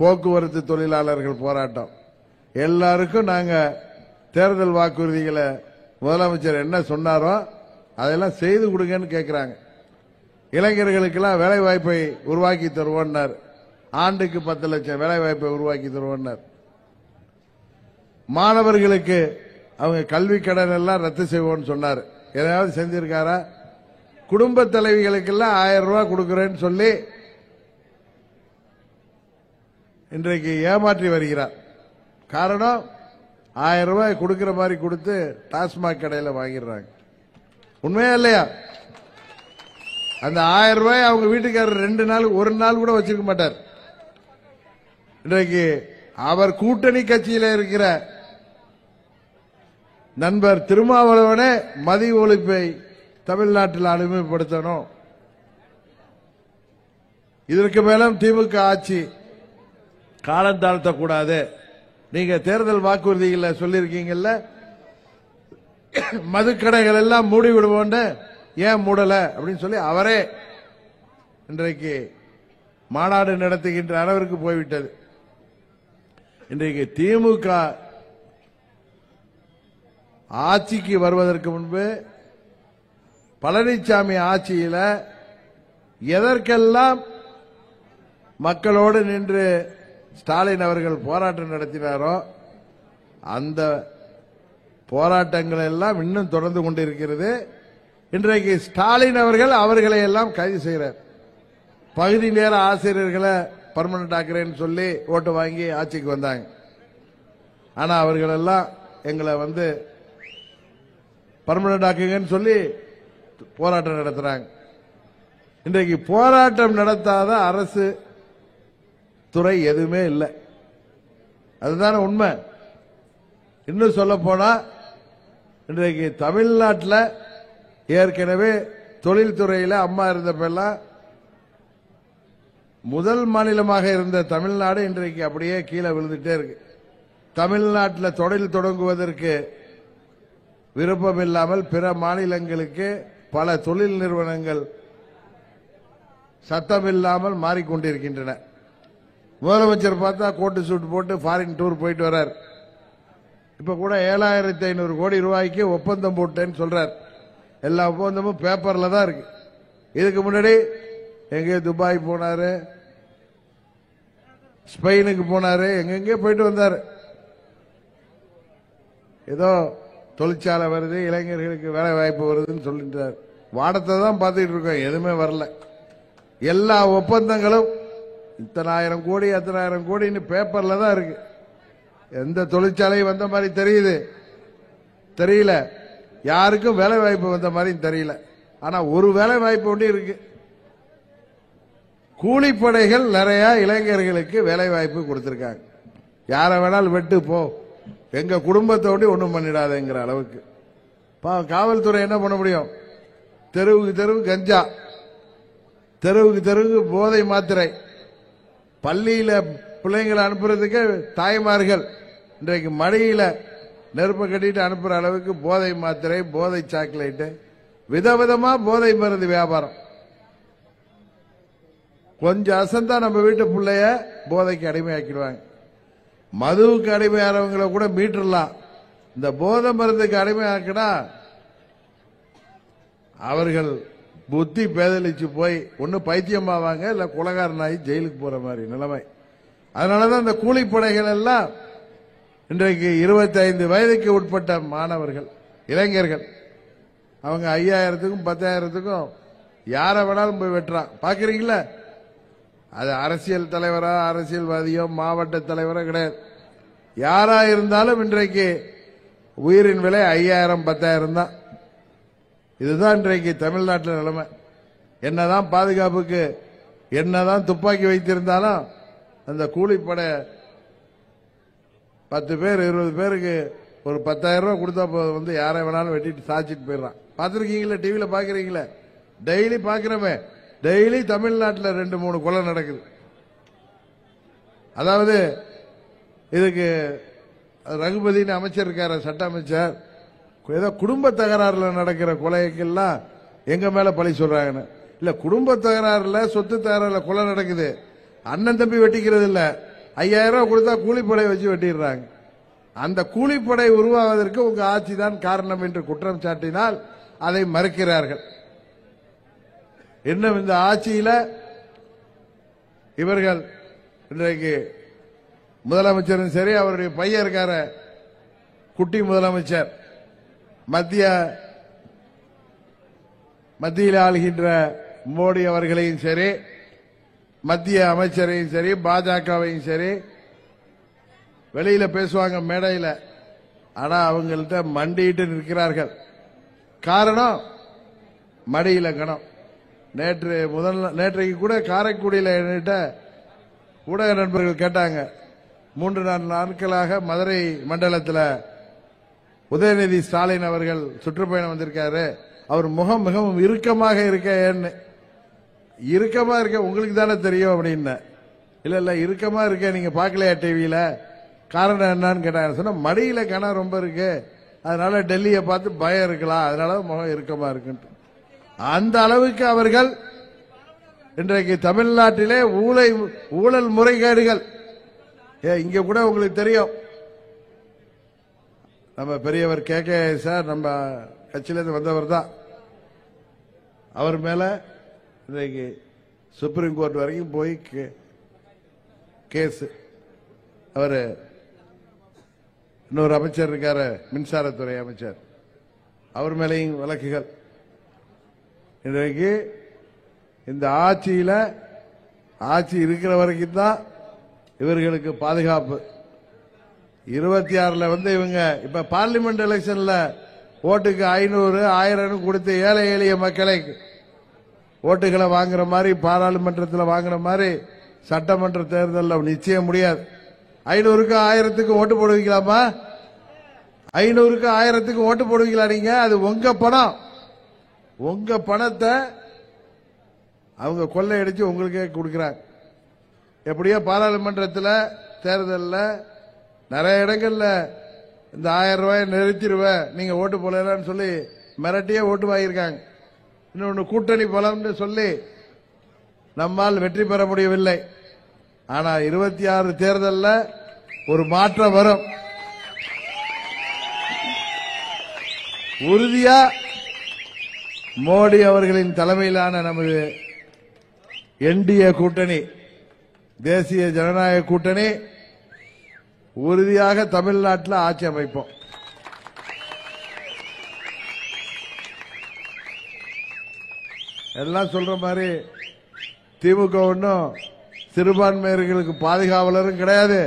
போக்குவரத்து தொழிலாளர்கள் போராட்டம். எல்லாருக்கும் நாங்க தேர்தல் வாக்குறுதிகளை முதலமைச்சர் என்ன சொன்னாரோ அதெல்லாம் செய்து கொடுங்கன்னு கேட்கிறாங்க. இளைஞர்களுக்கெல்லாம் வேலை வாய்ப்பை உருவாக்கி தருவோம்னார். ஆண்டுக்கு 10 லட்சம் வேலை வாய்ப்பை உருவாக்கி தருவோம்னார். மாணவர்களுக்கு அவங்க கல்வி கடன் எல்லாம் ரத்து செய்வோம்னு சொன்னார். எதையாவது செஞ்சிருக்காரா? குடும்ப தலைவிகளுக்கெல்லாம் 1000 ரூபாய் கொடுக்கிறேன்னு சொல்லி இன்றைக்கு ஏமாற்றி வருகிறார். காரணம் 1000 ரூபாய் கொடுக்கிற மாதிரி கொடுத்து டாஸ்மாக் கடையில் வாங்கிடுறாங்க. உண்மையா இல்லையா? அந்த 1000 ரூபாய் அவங்க வீட்டுக்காரர் 2 நாள் 1 நாள் கூட வச்சிருக்க மாட்டார். இன்றைக்கு அவர் கூட்டணி கட்சியில் இருக்கிற நண்பர் திருமாவளவனே மதிய ஒழிப்பை தமிழ்நாட்டில் அடிமைப்படுத்தணும், இதற்கு மேலும் திமுக ஆட்சி காலம் தாழ்த்தக்கூடாது. நீங்க தேர்தல் வாக்குறுதிகளை சொல்லிருக்கீங்கல்ல, மதுக்கடைகள் எல்லாம் மூடி விடுவோன்னு, ஏன் மூடல அப்படின்னு சொல்லி அவரே இன்றைக்கு மாநாடு நடத்துகின்ற அளவிற்கு போய்விட்டது. இன்றைக்கு திமுக ஆட்சிக்கு வருவதற்கு முன்பு பழனிசாமி ஆட்சியில எதற்கெல்லாம் மக்களோடு நின்று ஸ்டாலின் அவர்கள் போராட்டம் நடத்தினாரோ அந்த போராட்டங்கள் எல்லாம் இன்னும் தொடர்ந்து கொண்டிருக்கிறது. இன்றைக்கு ஸ்டாலின் அவர்கள் அவர்களை எல்லாம் கைது செய்கிறார். பகுதி நேர ஆசிரியர்களை பர்மனன்ட் ஆக்குறேன்னு சொல்லி ஓட்டு வாங்கி ஆட்சிக்கு வந்தாங்க. ஆனா அவர்கள் எல்லாம் எங்களை பர்மனன்ட் ஆக்குங்கன்னு சொல்லி போராட்டம் நடத்துறாங்க. இன்றைக்கு போராட்டம் நடத்தாத அரசு துறை எதுவுமே இல்லை. அதுதானே உண்மை. இன்னும் சொல்ல போனா இன்றைக்கு தமிழ்நாட்டில் ஏற்கனவே தொழில்துறையில் அம்மா இருந்தப்பெல்லாம் முதல் மாநிலமாக இருந்த தமிழ்நாடு இன்றைக்கு அப்படியே கீழே விழுந்துட்டே இருக்கு. தமிழ்நாட்டில் தொழில் தொடங்குவதற்கு விருப்பம் இல்லாமல் பிற மாநிலங்களுக்கு பல தொழில் நிறுவனங்கள் சத்தம் இல்லாமல் மாறிக்கொண்டிருக்கின்றன. முதலமைச்சர் பார்த்தா கோட்டு சூட் போட்டு ஃபாரின் டூர் போயிட்டு வர்றார். இப்ப கூட 7500 கோடி ரூபாய்க்கு ஒப்பந்தம் போட்டேன்னு சொல்றார். எல்லா ஒப்பந்தமும் பேப்பர்ல தான் இருக்கு. இதுக்கு முன்னாடி எங்கே துபாய் போனாரு, ஸ்பெயினுக்கு போனாரு, எங்கெங்கே போயிட்டு வந்தாரு. ஏதோ தொழிற்சாலை வருது, இளைஞர்களுக்கு வேலை வாய்ப்பு வருதுன்னு சொல்லிட்டார். வாடத்தை தான் பார்த்துட்டு இருக்கோம், எதுவுமே வரல. எல்லா ஒப்பந்தங்களும் இத்தனாயிரம் கோடி அத்தனாயிரம் கோடின்னு பேப்பர்ல தான் இருக்கு. எந்த தொழிற்சாலையும் வந்த மாதிரி தெரியல. யாருக்கும் வேலை வாய்ப்பு வந்த மாதிரி தெரியல. ஆனா ஒரு வேலை வாய்ப்பு ஒன்று இருக்கு. கூலிப்படைகள் நிறைய இளைஞர்களுக்கு வேலை வாய்ப்பு கொடுத்திருக்காங்க. யாரை வேணாலும் வெட்டு போ, எங்க குடும்பத்தோடு ஒண்ணும் பண்ணிடாதுங்கிற அளவுக்கு. காவல்துறை என்ன பண்ண முடியும்? தெருவுக்கு தெருவு கஞ்சா, தெருவுக்கு தெருவுக்கு போதை மாத்திரை, பள்ளியில பிள்ளைங்களை அனுப்புறதுக்கு தாய்மார்கள் இன்றைக்கு மடியில நெருப்ப கட்டிட்டு அனுப்புற அளவுக்கு போதை மாத்திரை, போதை சாக்லேட்டு, விதவிதமா போதை மருந்து வியாபாரம். கொஞ்சம் அசந்தா நம்ம வீட்டு பிள்ளைய போதைக்கு அடிமையாக்கிடுவாங்க. மதுவுக்கு அடிமையானவங்களை கூட மீட்டுடலாம். இந்த போதை மருந்துக்கு அடிமையாக்கினா அவர்கள் புத்தி பேதலிச்சு போய் ஒன்னு பைத்தியமாவாங்க, இல்ல கொலைகாரனாகி ஜெயிலுக்கு போற மாதிரி நிலைமை. அதனாலதான் இந்த கூலிப்படைகள் எல்லாம் இன்றைக்கு 25 வயதுக்கு உட்பட்ட மாணவர்கள், இளைஞர்கள், அவங்க 5000த்துக்கும் 10,000த்துக்கும் யாரை வேணாலும் போய் வெட்டுறான். பாக்குறீங்களா? அது அரசியல் தலைவரா, அரசியல்வாதியோ, மாவட்ட தலைவரோ கிடையாது. யாரா இருந்தாலும் இன்றைக்கு உயிரின் விலை 5000 10,000 தான். இதுதான் இன்றைக்கு தமிழ்நாட்டில் நிலைமை. என்னதான் பாதுகாப்புக்கு என்னதான் துப்பாக்கி வைத்திருந்தாலும் அந்த கூலிப்படை 10 பேர் 20 பேருக்கு ஒரு 10,000 ரூபாய் கொடுத்தா யாரை வேணாலும் வெட்டிட்டு சாச்சிட்டு போயிடறான். பார்த்திருக்கீங்களா? டிவியில பாக்குறீங்களா? டெய்லி பாக்குறமே. டெய்லி தமிழ்நாட்டில் 2-3 கொலை நடக்குது. அதாவது இதுக்கு ரகுபதினு அமைச்சர் இருக்காரு, சட்ட அமைச்சர், ஏதோ குடும்ப தகராறுல நடக்கிற கொலைக்கெல்லாம் எங்க மேல பழி சொல்றாங்கன்னு. இல்ல, குடும்ப தகராறுல சொத்து தகராறுல கொலை நடக்குது, அண்ணன் தம்பி வெட்டிக்கிறது இல்ல. 5000 ரூபாய் கொடுத்தா கூலிப்படை வச்சு வெட்டிடுறாங்க. அந்த கூலிப்படை உருவாவதற்கு உங்க ஆட்சி தான் காரணம் என்று குற்றம் சாட்டினால் அதை மறுக்கிறார்கள். இன்னும் இந்த ஆட்சியில இவர்கள் இன்றைக்கு முதலமைச்சரும் சரி, அவருடைய பையன் இருக்கார குட்டி முதலமைச்சர், மத்தியில் ஆளுகின்ற மோடி அவர்களையும் சரி, மத்திய அமைச்சரையும் சரி, பாஜகவையும் சரி, வெளியில பேசுவாங்க மேடையில். ஆனா அவங்கள்ட்ட மண்டிட்டு நிற்கிறார்கள். காரணம், மடியில கணம். நேற்றைக்கு கூட காரைக்குடியில் என்கிட்ட ஊடக நண்பர்கள் கேட்டாங்க, 3-4 நாட்களாக மதுரை மண்டலத்தில் உதயநிதி ஸ்டாலின் அவர்கள் சுற்றுப்பயணம் வந்திருக்காரு, அவர் முகம் மிகவும் இறுக்கமாக இருக்க. இறுக்கமா இருக்க உங்களுக்கு தானே தெரியும் அப்படின்னு. இல்ல இறுக்கமா இருக்க நீங்க பாக்கலையா டிவியில, காரணம் என்னன்னு கேட்டாங்க. சொன்னா மடியில கணம் ரொம்ப இருக்கு, அதனால டெல்லியை பார்த்து பயம் இருக்கலாம், அதனால முகம் இறுக்கமா இருக்கு. அந்த அளவுக்கு அவர்கள் இன்றைக்கு தமிழ்நாட்டிலே ஊழல் முறைகேடுகள். இங்க கூட உங்களுக்கு தெரியும், நம்ம பெரியவர் கே சார் நம்ம கட்சியிலிருந்து வந்தவர் தான். அவர் மேல இன்றைக்கு சுப்ரீம் கோர்ட் வரைக்கும் போய் கேஸ். அவர் இன்னொரு அமைச்சர் இருக்காரு, மின்சாரத்துறை அமைச்சர், அவர் மேலேயும் வழக்குகள். இன்றைக்கு இந்த ஆட்சியில ஆட்சி இருக்கிற வரைக்கும் தான் இவர்களுக்கு பாதுகாப்பு. 26 வந்து இவங்க இப்ப பார்லிமெண்ட் எலெக்ஷன்ல ஓட்டுக்கு 500 1000 கொடுத்து ஏழை எளிய மக்களை ஓட்டுகளை வாங்குற மாதிரி, பாராளுமன்றத்தில் வாங்குற மாதிரி சட்டமன்ற தேர்தலில் நிச்சயம் முடியாது. 500க்கு 1000க்கு ஓட்டு போடுவீங்களாமா? 500க்கு 1000க்கு ஓட்டு போடுவீங்களா நீங்க? அது உங்க பணம். உங்க பணத்தை அவங்க கொள்ளையடிச்சு உங்களுக்கே கொடுக்கிறாங்க. எப்படியோ பாராளுமன்றத்தில் தேர்தலில் நிறைய இடங்கள்ல இந்த 1000 ரூபாய் நிறுத்திடுவேன் நீங்க ஓட்டு போடலன்னு சொல்லி மிரட்டியே ஓட்டு வாங்கியிருக்காங்க. இன்னொன்னு கூட்டணி பலம்னு சொல்லி நம்மால் வெற்றி பெற முடியவில்லை. ஆனா 26 தேர்தலில் ஒரு மாற்றம் வரும். உறுதியா மோடி அவர்களின் தலைமையிலான நமது என்டிஏ கூட்டணி, தேசிய ஜனநாயக கூட்டணி உறுதியாக தமிழ்நாட்டில் ஆட்சி அமைப்போம். எல்லாம் சொல்ற மாதிரி திமுக ஒன்றும் சிறுபான்மையர்களுக்கு பாதுகாவலரும் கிடையாது,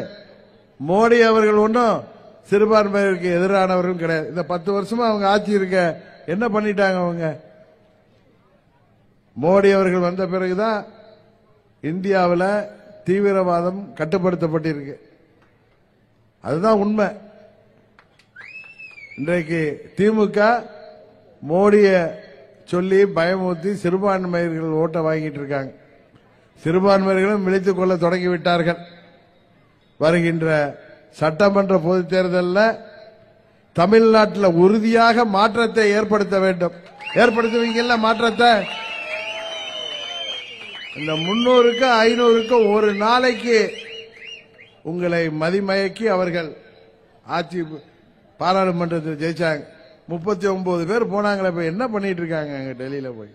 மோடி அவர்கள் ஒன்றும் சிறுபான்மையருக்கு எதிரானவர்களும் கிடையாது. இந்த 10 வருஷமா அவங்க ஆட்சி இருக்க என்ன பண்ணிட்டாங்க அவங்க? மோடி அவர்கள் வந்த பிறகுதான் இந்தியாவில் தீவிரவாதம் கட்டுப்படுத்தப்பட்டிருக்கு. அதுதான் உண்மை. இன்றைக்கு திமுக மோடிய சொல்லி பயமுறுத்தி சிறுபான்மையர்கள் ஓட்டை வாங்கிட்டு இருக்காங்க. சிறுபான்மையர்களும் விழித்துக் கொள்ள தொடங்கிவிட்டார்கள். வருகின்ற சட்டமன்ற பொதுத் தேர்தலில் தமிழ்நாட்டில் உறுதியாக மாற்றத்தை ஏற்படுத்த வேண்டும். ஏற்படுத்துவீங்கல்ல மாற்றத்தை? இந்த 300க்கு 500க்கு ஒரு நாளைக்கு உங்களை மதிமயக்கி அவர்கள் ஆட்சி பாராளுமன்றத்தில் ஜெயிச்சாங்க. 39 பேர் போனாங்களே, இப்ப என்ன பண்ணிட்டு இருக்காங்க அங்க டெல்லியில போய்?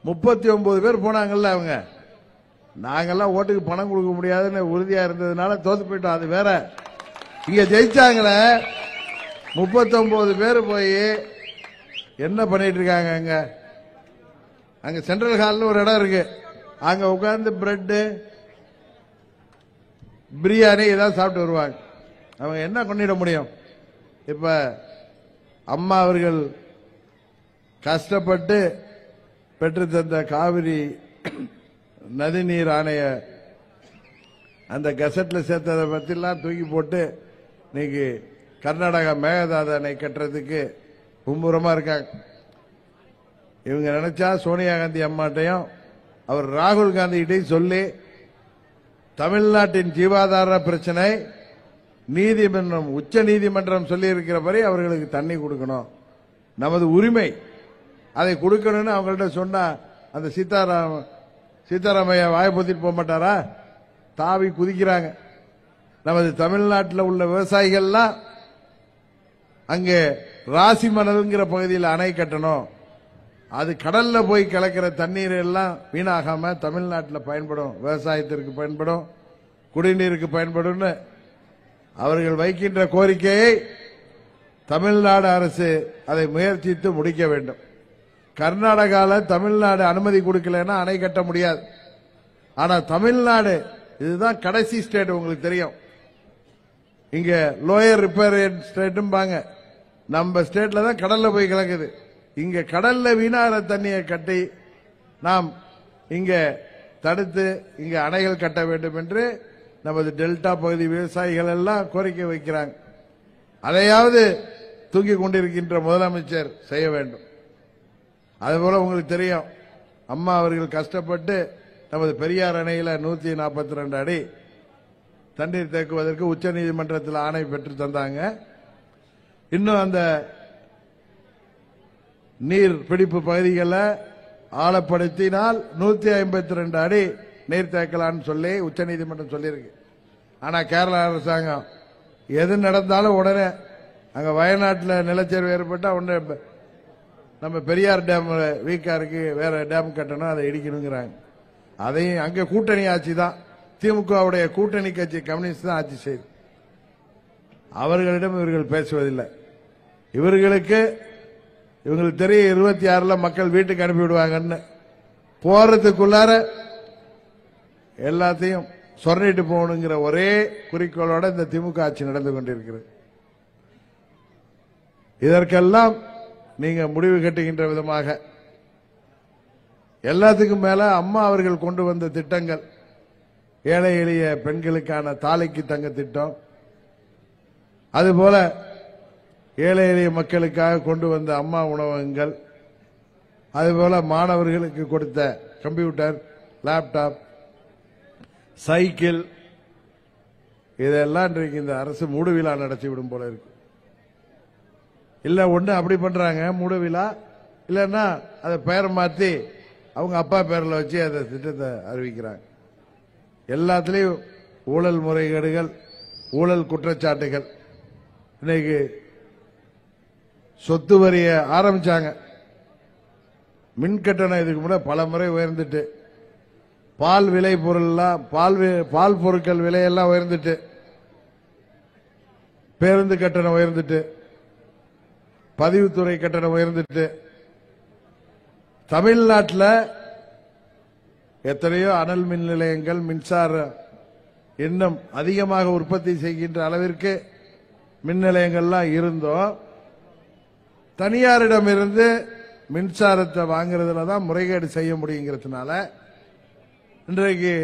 39 பேர் போனாங்கல்ல அவங்க. நாங்கெல்லாம் ஓட்டுக்கு பணம் கொடுக்க முடியாதுன்னு உறுதியா இருந்ததுனால தோத்து போயிட்டோம், அது வேற. இங்க ஜெயிச்சாங்களே 39 பேர் போய் என்ன பண்ணிட்டு இருக்காங்க அங்க? அங்க சென்ட்ரல் ஹால்னு ஒரு இடம் இருக்கு, அங்க உட்கார்ந்து பிரெட் பிரியாணி ஏதாவது சாப்பிட்டு வருவாங்க. அவங்க என்ன பண்ணிட முடியும்? இப்ப அம்மா அவர்கள் கஷ்டப்பட்டு பெற்று தந்த காவிரி நதிநீர் ஆணைய அந்த கசட்ல சேர்த்ததை பத்திலாம் தூக்கி போட்டு இன்னைக்கு கர்நாடகா மேகதாது அணை கட்டுறதுக்கு மும்முரமா இருக்காங்க. இவங்க நினைச்சா சோனியா காந்தி அம்மாட்டையும் அவர் ராகுல் காந்திகிட்டையும் சொல்லி தமிழ்நாட்டின் ஜீவாதார பிரச்சனை நீதிமன்றம், உச்ச நீதிமன்றம் சொல்லி இருக்கிறபடி அவர்களுக்கு தண்ணி கொடுக்கணும், நமது உரிமை, அதை கொடுக்கணும்னு அவங்கள்ட்ட சொன்னா அந்த சீதாராமையா வாய்ப்பொத்திட்டு போக மாட்டாரா? தாவி குதிக்கிறாங்க. நமது தமிழ்நாட்டில் உள்ள விவசாயிகள்லாம் அங்கே ராசிமணல்ங்கிற பகுதியில் அணை கட்டணும், அது கடல்ல போய் கலக்கிற தண்ணீர் எல்லாம் வீணாகாம தமிழ்நாட்டில் பயன்படும், விவசாயத்திற்கு பயன்படும், குடிநீருக்கு பயன்படும் அவர்கள் வைக்கின்ற கோரிக்கையை தமிழ்நாடு அரசு அதை முயற்சித்து முடிக்க வேண்டும். கர்நாடகாவில் தமிழ்நாடு அனுமதி கொடுக்கலன்னா அணை கட்ட முடியாது. ஆனா தமிழ்நாடு இதுதான் கடைசி ஸ்டேட், உங்களுக்கு தெரியும். இங்க லோயர் ரிப்பேரியன் ஸ்டேட்டும் பாங்க, நம்ம ஸ்டேட்ல தான் கடல்ல போய் கலக்குது. இங்க கடல்ல வீணாகிற தண்ணியை கட்டி நாம் இங்க தடுத்து இங்க அணைகள் கட்ட வேண்டும் என்று நமது டெல்டா பகுதி விவசாயிகள் எல்லாம் கோரிக்கை வைக்கிறாங்க. அதையாவது தூங்கிக் கொண்டிருக்கின்ற முதலமைச்சர் செய்ய வேண்டும். அதுபோல உங்களுக்கு தெரியும், அம்மா அவர்கள் கஷ்டப்பட்டு நமது பெரியார் அணையில 142 அடி தண்ணீர் தேக்குவதற்கு உச்சநீதிமன்றத்தில் ஆணை பெற்று தந்தாங்க. இன்னும் அந்த நீர் பிடிப்பு பகுதிகளை ஆழப்படுத்தினால் 152 அடி நீர் தேக்கலான்னு சொல்லி உச்சநீதிமன்றம் சொல்லியிருக்கு. ஆனா கேரளா அரசாங்கம் எது நடந்தாலும் உடனே அங்க வயநாட்டில் நிலச்சரிவு ஏற்பட்டா உடனே நம்ம பெரியார் டேம் வீக்கா இருக்கு, வேற டேம் கட்டணும், அதை இடிக்கணுங்கிறாங்க. அதையும் அங்க கூட்டணி ஆட்சி தான், திமுகவுடைய கூட்டணி கட்சி கம்யூனிஸ்ட் தான் ஆட்சி செய்யுது. அவர்களிடம் இவர்கள் பேசுவதில்லை. இவங்களுக்கு தெரியும் 26 மக்கள் வீட்டுக்கு அனுப்பி விடுவாங்கன்னு, போறதுக்குள்ளார எல்லாத்தையும் சொர்ணிட்டு போகணுங்கிற ஒரே குறிக்கோளோட இந்த திமுக ஆட்சி நடந்து கொண்டிருக்கிறது. இதற்கெல்லாம் நீங்க முடிவு கட்டுகின்ற விதமாக எல்லாத்துக்கும் மேல அம்மா அவர்கள் கொண்டு வந்த திட்டங்கள், ஏழை எளிய பெண்களுக்கான தாலிக்கு தங்க திட்டம், அதுபோல ஏழை எளிய மக்களுக்காக கொண்டு வந்த அம்மா உணவகங்கள், அதுபோல மாணவர்களுக்கு கொடுத்த கம்ப்யூட்டர், லேப்டாப், சைக்கிள், இதெல்லாம் இன்றைக்கு இந்த அரசு மூடு விழா நடத்திவிடும் போல இருக்கு. இல்ல ஒண்ணு அப்படி பண்றாங்க மூடு விழா, இல்லன்னா அதை பெயர் மாத்தி அவங்க அப்பா பேர்ல வச்சு அந்த திட்டத்தை அறிவிக்கிறாங்க. எல்லாத்திலையும் ஊழல் முறைகேடுகள், ஊழல் குற்றச்சாட்டுகள். இன்னைக்கு சொத்து வரிய ஆரம்பிச்சாங்க, மின் கட்டணம் இதுக்கு முன்னாடி பல முறை உயர்ந்துட்டு, பால் விலை பொருள்லாம் பால் பொருட்கள் விலையெல்லாம் உயர்ந்துட்டு, பேருந்து கட்டணம் உயர்ந்துட்டு, பதிவுத்துறை கட்டணம் உயர்ந்துட்டு, தமிழ்நாட்டில் எத்தனையோ அனல் மின் நிலையங்கள் மின்சாரம் இன்னும் அதிகமாக உற்பத்தி செய்கின்ற அளவிற்கு மின் நிலையங்கள்லாம் இருந்தோம். தனியாரிடமிருந்து மின்சாரத்தை வாங்குறதுல தான் முறைகேடு செய்ய முடியுங்கிறதுனால இன்றைக்கு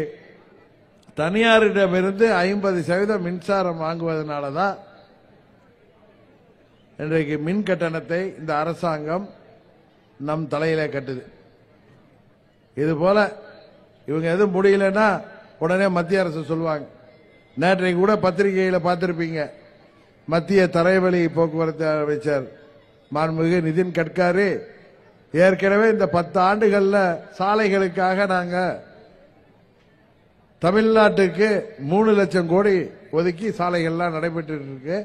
தனியாரிடமிருந்து 50% மின்சாரம் வாங்குவதனால தான் இன்றைக்கு மின் கட்டணத்தை இந்த அரசாங்கம் நம் தலையிலே கட்டுது. இது போல இவங்க எதுவும் முடியலன்னா உடனே மத்திய அரசு சொல்லுவாங்க. நேற்றைக்கு கூட பத்திரிகையில பார்த்திருப்பீங்க, மத்திய தரைவழி போக்குவரத்து அமைச்சர் மாண்புமிகு நிதின் கட்காரி ஏற்கனவே இந்த 10 ஆண்டுகள்ல சாலைகளுக்காக நாங்க தமிழ்நாட்டுக்கு 3 லட்சம் கோடி ஒதுக்கி சாலைகள்லாம் நடைபெற்று இருக்கு.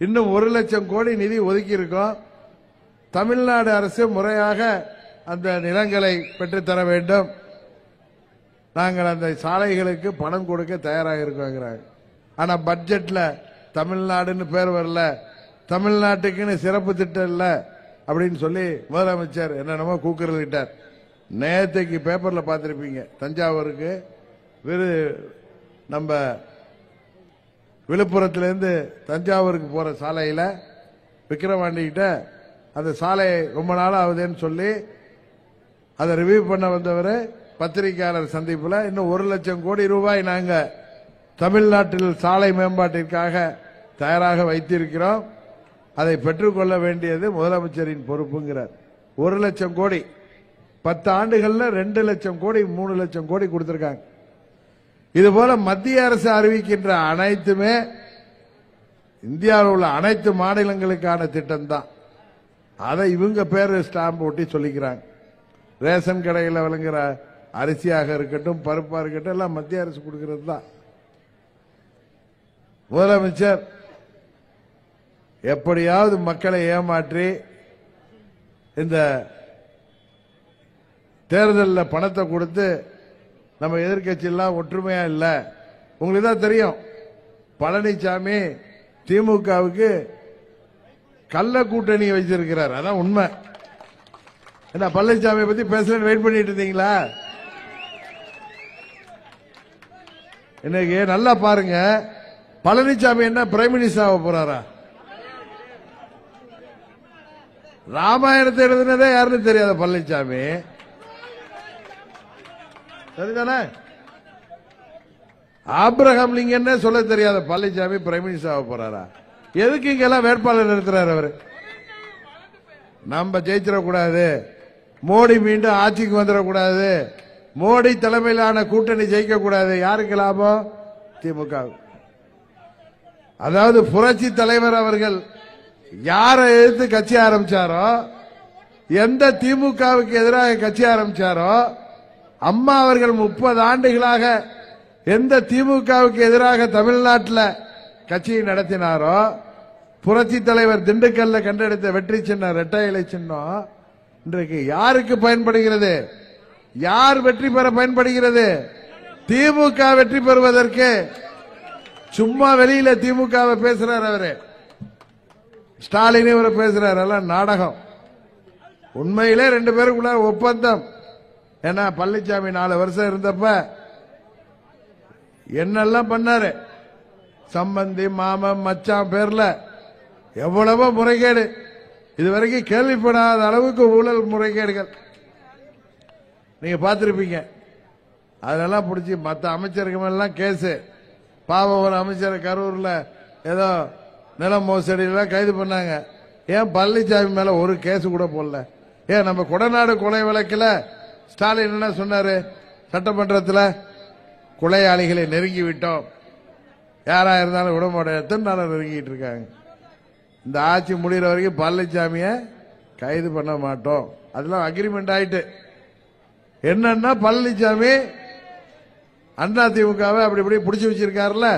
இன்னும் 1 லட்சம் கோடி நிதி ஒதுக்கி இருக்கோம். தமிழ்நாடு அரசு முறையாக அந்த நிலங்களை பெற்றுத்தர வேண்டும், நாங்கள் அந்த சாலைகளுக்கு பணம் கொடுக்க தயாராக இருக்கோங்கிறாங்க. ஆனா பட்ஜெட்ல தமிழ்நாடுன்னு பேர் வரல, தமிழ்நாட்டுக்குன்னு சிறப்பு திட்டம் இல்ல அப்படின்னு சொல்லி முதலமைச்சர் என்னென்னமோ கூக்குரலிட்டார். நேற்றைக்கு பேப்பர்ல பார்த்திருப்பீங்க, தஞ்சாவூருக்கு நம்ம விழுப்புரத்திலிருந்து தஞ்சாவூருக்கு போற சாலையில விக்கிரவாண்டி கிட்ட அந்த சாலை ரொம்ப நாள் ஆகுதுன்னு சொல்லி அதை ரிவ்யூ பண்ண வந்தவர் பத்திரிகையாளர் சந்திப்புல இன்னும் 1 லட்சம் கோடி ரூபாய் நாங்க தமிழ்நாட்டில் சாலை மேம்பாட்டிற்காக தயாராக வைத்திருக்கிறோம், அதை பெற்றுக்கொள்ள வேண்டியது முதலமைச்சரின் பொறுப்புங்கிறார். 1 லட்சம் கோடி 10 ஆண்டுகள்ல 2 லட்சம் கோடி 3 லட்சம் கோடி கொடுத்திருக்காங்க. இதுபோல மத்திய அரசு அறிவிக்கின்ற அனைத்துமே இந்தியாவில் உள்ள அனைத்து மாநிலங்களுக்கான திட்டம் தான். அதை இவங்க பேரு ஸ்டாம்ப் ஒட்டி சொல்லிக்கிறாங்க. ரேஷன் கடையில் வழங்குற அரிசியாக இருக்கட்டும், பருப்பா இருக்கட்டும், எல்லாம் மத்திய அரசு கொடுக்கிறது தான். முதலமைச்சர் எப்படியாவது மக்களை ஏமாற்றி இந்த தேர்தலில் பணத்தை கொடுத்து நம்ம எதிர்கட்சி எல்லாம் ஒற்றுமையா இல்ல. உங்களுக்கு தான் தெரியும், பழனிசாமி திமுகவுக்கு கள்ள கூட்டணி வச்சிருக்கிறார். அதான் உண்மை. என்ன பழனிசாமியை பத்தி பேசலன்னு வெயிட் பண்ணிட்டு இருந்தீங்களா? இன்னைக்கு நல்லா பாருங்க, பழனிசாமி என்ன பிரைம் மினிஸ்டர் ஆக போறாரா? ராமாயணத்தை எழுதினதே யாருன்னு தெரியாத பழனிசாமி, சரிதானே? ஆப்ரஹாம் லிங்கன்னு சொல்ல தெரியாத பழனிசாமி பிரைம் மினிஸ்டர் ஆக போறாரா? எதுக்கு இங்கெல்லாம் வேட்பாளர் நிறுத்துறாரு அவரு? நம்ம ஜெயிச்சிடக்கூடாது, மோடி மீண்டும் ஆட்சிக்கு வந்துடக்கூடாது, மோடி தலைமையிலான கூட்டணி ஜெயிக்க கூடாது. யாருக்கு லாபம்? திமுக. அதாவது புரட்சி தலைவர் அவர்கள் யாரை எதிர்த்து கட்சி ஆரம்பிச்சாரோ, எந்த திமுகவுக்கு எதிராக கட்சி ஆரம்பிச்சாரோ, அம்மா அவர்கள் 30 ஆண்டுகளாக எந்த திமுகவுக்கு எதிராக தமிழ்நாட்டில் கட்சியை நடத்தினாரோ, புரட்சி தலைவர் திண்டுக்கல்ல கண்டெடுத்த வெற்றி சின்னம் இரட்டை இலை சின்னம் இன்றைக்கு யாருக்கு பயன்படுகிறது? யார் வெற்றி பெற பயன்படுகிறது? திமுக வெற்றி பெறுவதற்கு. சும்மா வெளியில திமுகவை பேசுறாரு அவரு, ஸ்டாலின் இவரை பேசுறாரு, எல்லாம் நாடகம். உண்மையிலே 2 பேருக்குள்ள ஒப்பந்தம். ஏன்னா பழனிசாமி 4 வருஷம் இருந்தப்ப என்னெல்லாம் பண்ணாரு, சம்பந்தி மாமன் மச்சான் பேர்ல எவ்வளவோ முறைகேடு, இதுவரைக்கும் கேள்விப்படாத அளவுக்கு ஊழல் முறைகேடுகள் நீங்க பார்த்திருப்பீங்க. அதெல்லாம் பிடிச்சி மற்ற அமைச்சர்கள் எல்லாம் கேஸ். பாவம் ஒரு அமைச்சர் கரூர்ல ஏதோ நில மோசடியெல்லாம் கைது பண்ணாங்க. ஏன் பழனிசாமி மேல ஒரு கேஸ் கூட போடல? ஏன் நம்ம கொடநாடு கொலை வழக்கில் ஸ்டாலின் என்ன சொன்னாரு? சட்டமன்றத்தில் கொலையாளிகளை நெருங்கி விட்டோம், யாரா இருந்தாலும் விட மாட்டோம். எத்தனை நாள் நெருங்கிட்டு இருக்காங்க? இந்த ஆட்சி முடிகிற வரைக்கும் பழனிசாமிய கைது பண்ண மாட்டோம். அதெல்லாம் அக்ரிமெண்ட் ஆயிட்டு. என்னன்னா பழனிசாமி அண்ணா திமுகவை அப்படி இப்படி பிடிச்சி வச்சிருக்காருல,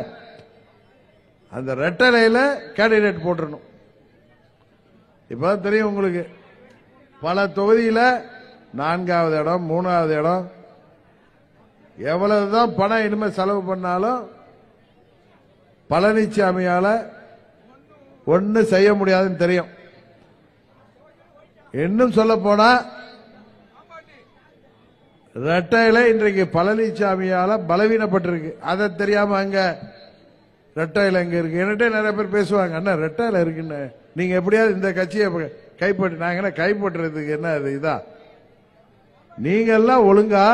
அந்த ரெட்டலையில கேண்டிடேட் போட்டுறணும். இப்பதான் தெரியும் உங்களுக்கு, பல தொகுதியில 4வது இடம் 3வது இடம், எவ்வளவுதான் பணம் இனிமே செலவு பண்ணாலும் பழனிசாமியால ஒன்னு செய்ய முடியாதுன்னு தெரியும். இன்னும் சொல்ல போனா ரெட்டையில இன்றைக்கு பழனிசாமியால பலவீனப்பட்டிருக்கு. அதை தெரியாம அங்க ரெட்டையில எங்க இருக்கு. என்கிட்ட நிறைய பேர் பேசுவாங்க, அண்ணா ரெட்டையில இருக்குன்னு, நீங்க எப்படியாவது இந்த கட்சியை கைப்பற்றி. நாங்க கைப்பற்றுறதுக்கு என்ன அது? இதா நீங்க எல்லாம் ஒழுங்கா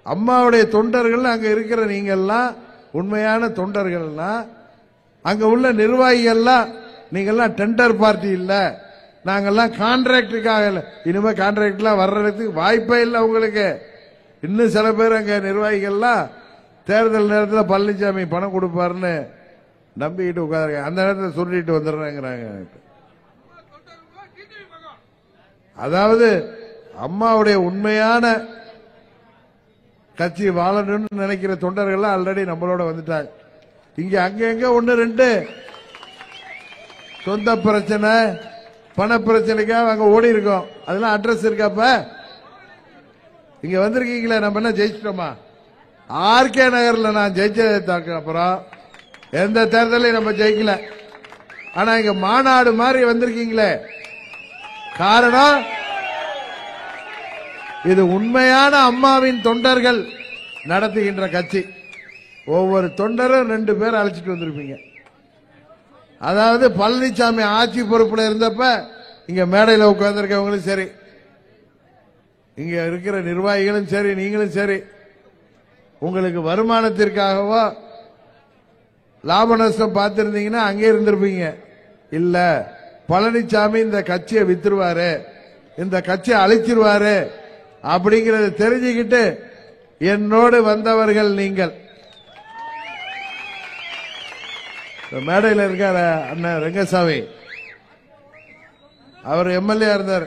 அம்மாவுடைய தொண்டர்கள் அங்க இருக்கிற நீங்க எல்லாம் உண்மையான தொண்டர்கள்னா, அங்க உள்ள நிர்வாகிகள்லாம் நீங்க எல்லாம் டெண்டர் பார்ட்டி இல்ல, நாங்கெல்லாம் கான்ட்ராக்டுக்காக இல்ல. இனிமே கான்ட்ராக்ட்லாம் வர்றதுக்கு வாய்ப்பே இல்லை உங்களுக்கு. இன்னும் சில பேர் அங்க நிர்வாகிகள்லாம் தேர்தல் நேரத்தில் பழனிசாமி பணம் கொடுப்பாருன்னு நம்பிக்கிட்டு உட்கார்றாங்க. அந்த நேரத்தில் சொல்லிட்டு வந்துடுறாங்கிறாங்க. அதாவது அம்மாவுடைய உண்மையான கட்சி வாழணும்னு நினைக்கிற தொண்டர்கள் ஆல்ரெடி நம்மளோட வந்துட்டாங்க. இங்க அங்க 1-2 சொந்த பிரச்சனை பண பிரச்சனைக்காக அங்க ஓடி இருக்கோம். அதெல்லாம் அட்ரஸ் இருக்காப்ப? இங்க வந்திருக்கீங்களே, நம்ம என்ன ஜெயிச்சிட்டோமா? ஆர்கே நகர்ல நான் ஜெயிச்சதுக்கு அப்புறம் எந்த தேர்தலையும் நம்ம ஜெயிக்கல. ஆனா இங்க மாநாடு மாதிரி வந்திருக்கீங்களே, காரணம் இது உண்மையான அம்மாவின் தொண்டர்கள் நடத்துகின்ற கட்சி. ஒவ்வொரு தொண்டரும் 2 பேர் அழைச்சிட்டு வந்திருப்பீங்க. அதாவது பழனிசாமி ஆட்சி பொறுப்புல இருந்தப்ப இங்க மேடையில் உட்கார்ந்திருக்கவங்களும் சரி, இங்க இருக்கிற நிர்வாகிகளும் சரி, நீங்களும் சரி, உங்களுக்கு வருமானத்திற்காகவோ லாப நஷ்டம் பார்த்திருந்தீங்கன்னா அங்கே இருந்திருப்பீங்க. இல்ல பழனிசாமி இந்த கட்சியை வித்துருவாரு, இந்த கட்சியை அழிச்சிருவாரு அப்படிங்கறத தெரிஞ்சுக்கிட்டு என்னோடு வந்தவர்கள் நீங்கள். மேடையில் இருக்கார அண்ணன் ரெங்கசாமி, அவர் எம்எல்ஏ இருந்தார்.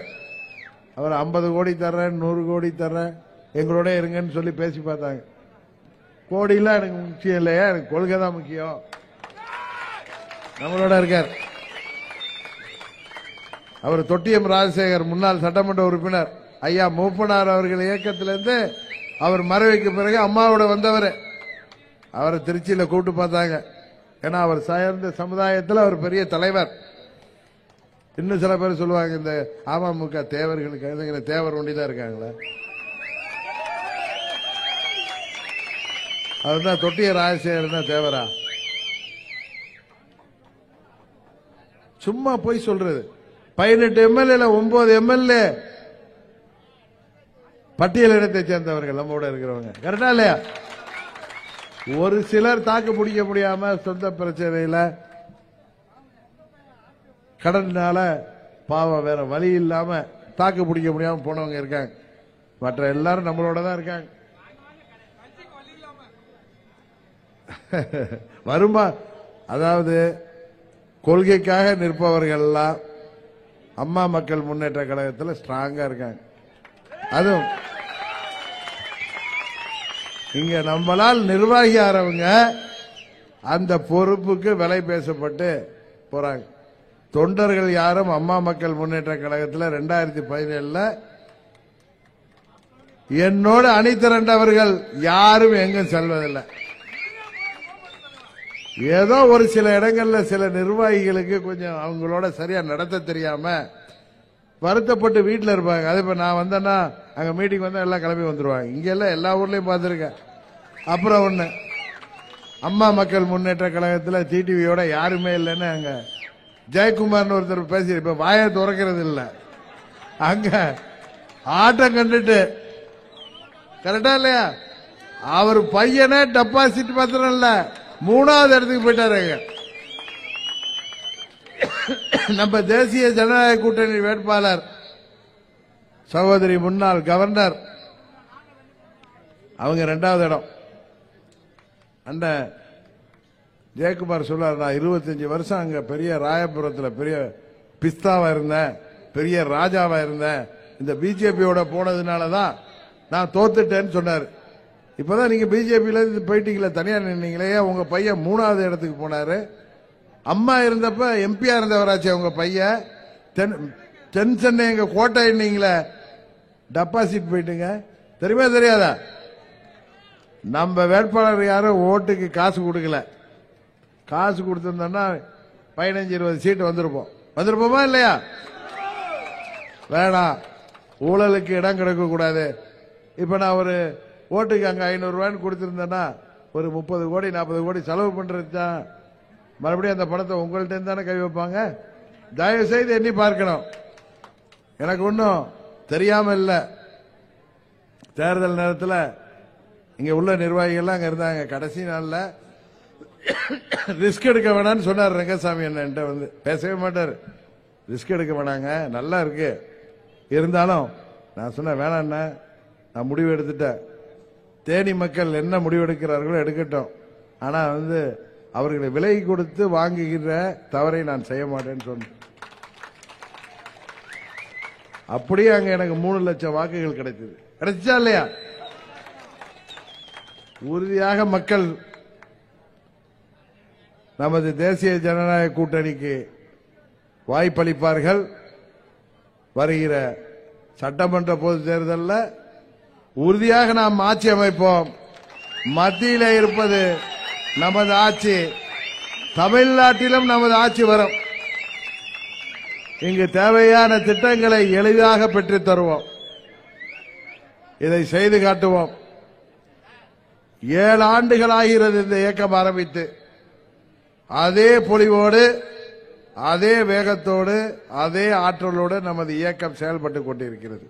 அவர் 50 கோடி தர்றேன் 100 கோடி தர்றேன் எங்களோட இருங்கன்னு சொல்லி பேசி பார்த்தாங்க. கோடிலாம் எனக்கு முக்கியம் இல்லையா, எனக்கு கொள்கை தான் முக்கியம். நம்மளோட இருக்கார். அவர் தொட்டியம் ராஜசேகர், முன்னாள் சட்டமன்ற உறுப்பினர், ஐயா மூப்பனார் அவர்கள் இயக்கத்திலிருந்து அவர் மறைவுக்கு பிறகு அம்மாவோட வந்தவர். அவரை திருச்சியில கூப்பிட்டு பார்த்தாங்க. ஏன்னா அவர் சார்ந்த சமுதாயத்தில் அவர் பெரிய தலைவர். இன்னும் சில பேர் சொல்லுவாங்க, இந்த அமமுக தேவர்களுக்கு தேவர் ஒண்டிதான் இருக்காங்களா? அதுதான் தொட்டிய ராஜசேகர் தேவரா? சும்மா போய் சொல்றது. 18 எம்எல்ஏ 9 எம்எல்ஏ பட்டியலினத்தை சேர்ந்தவர்கள் நம்மோட இருக்கிறவங்க. கரெக்டா இல்லையா? ஒரு சிலர் தாக்கு பிடிக்க முடியாம சொந்த பிரச்சனையில கடனால பாவம் வேற வழி இல்லாம தாக்கு பிடிக்க முடியாம போனவங்க இருக்காங்க. மற்ற எல்லாரும் நம்மளோட தான் இருக்காங்க. வருமா, அதாவது கொள்கைக்காக நிற்பவர்கள் எல்லாம் அம்மா மக்கள் முன்னேற்ற கழகத்தில் ஸ்ட்ராங்கா இருக்காங்க. அதுவும் இங்க நம்மளால் நிர்வாகி ஆறவங்க அந்த பொறுப்புக்கு விலை பேசப்பட்டு போறாங்க. தொண்டர்கள் யாரும் அம்மா மக்கள் முன்னேற்ற கழகத்தில் 2017 என்னோடு அணி திரண்டவர்கள் யாரும் எங்கும் செல்வதில்லை. ஏதோ ஒரு சில இடங்கள்ல சில நிர்வாகிகளுக்கு கொஞ்சம் அவங்களோட சரியா நடத்த தெரியாம வருத்தப்பட்டு வீட்டில் இருப்பாங்க. அதே இப்ப நான் வந்தேன்னா அங்க மீட்டிங் வந்தா எல்லாம் கிளம்பி வந்துருவாங்க. இங்க எல்லாம் எல்லா ஊர்லயும் பார்த்திருக்கேன். அப்புறம் ஒண்ணு, அம்மா மக்கள் முன்னேற்ற கழகத்தில் டிடிவியோட யாருமே இல்லைன்னு அங்க ஜெயக்குமார்னு ஒருத்தர் பேசி இப்ப வாயை துறக்கிறது இல்ல. அங்க ஆட்டம் கண்டுட்டு கரெக்டா இல்லையா, அவர் பையனே டெபாசிட் மாத்திரம் இல்ல 3வது இடத்துக்கு போயிட்டாரு. நம்ம தேசிய ஜனநாயக கூட்டணி வேட்பாளர் சகோதரி முன்னாள் கவர்னர் அவங்க 2வது இடம். அண்ணன் ஜெயக்குமார் சொல்றாரு, நான் 25 வருஷம் அங்க பெரிய ராயபுரத்தில் பெரிய பிஸ்தாவா இருந்தேன், பெரிய ராஜாவா இருந்தேன், இந்த பிஜேபியோட போனதுனாலதான் நான் தோத்துட்டேன்னு சொன்னாரு. இப்பதான் நீங்க பிஜேபியில போயிட்டீங்களா, தனியா நின்னீங்களே, உங்க பையன் 3வது இடத்துக்கு போனாரு. அம்மா இருந்தப்ப எம்பியா இருந்தவராச்சு உங்க பையன். தென் சென்னை எங்க கோட்டை நீங்களே டெபாசிட் போயிட்டுங்க. தெரியுமா தெரியாதா? நம்ம வேட்பாளர் யாரும் ஓட்டுக்கு காசு கொடுக்கல. காசு கொடுத்திருந்தோம்னா 15-20 சீட்டு வந்திருப்போமா இல்லையா? வேணாம், ஊழலுக்கு இடம் கிடைக்க கூடாது. இப்ப நான் ஒரு ஓட்டுக்கு அங்க 500 ரூபான்னு கொடுத்திருந்தேன்னா ஒரு 30 கோடி 40 கோடி செலவு பண்றது தான். மறுபடியும் அந்த பணத்தை உங்கள்ட்ட தானே கை வைப்பாங்க. தயவு செய்து எண்ணி பார்க்கணும். எனக்கு ஒன்னும் தெரியாம இல்ல. தேர்தல் நேரத்தில் இங்க உள்ள நிர்வாகிகள்லாம் அங்க இருந்தாங்க. கடைசி நாள்ல ரிஸ்க் எடுக்க வேணாம்னு சொன்னார் ரங்கசாமி. என்ன வந்து பேசவே மாட்டார். ரிஸ்க் எடுக்க வேணாங்க, நல்லா இருக்கு. இருந்தாலும் நான் சொன்ன வேணாண்ண, நான் முடிவு எடுத்துட்டேன். தேனி மக்கள் என்ன முடிவு எடுக்கிறார்களோ எடுக்கட்டும். ஆனா வந்து அவர்களை விலை கொடுத்து வாங்குகிற தவறை நான் செய்ய மாட்டேன்னு சொன்னேன். அப்படியே அங்க எனக்கு 3 லட்சம் வாக்குகள் கிடைச்சது. கிடைச்சா இல்லையா? உறுதியாக மக்கள் நமது தேசிய ஜனநாயக கூட்டணிக்கு வாய்ப்பளிப்பார்கள். வருகிற சட்டமன்ற பொது தேர்தலில் உறுதியாக நாம் ஆட்சி அமைப்போம். மத்தியில் இருப்பது நமது ஆட்சி, தமிழ்நாட்டிலும் நமது ஆட்சி வரும். இங்கு தேவையான திட்டங்களை எளிதாக பெற்றுத் தருவோம். இதை செய்து காட்டுவோம். 7 ஆண்டுகள் ஆகிறது இந்த இயக்கம் ஆரம்பித்து. அதே பொலிவோடு, அதே வேகத்தோடு, அதே ஆற்றலோடு நமது இயக்கம் செயல்பட்டுக் கொண்டிருக்கிறது.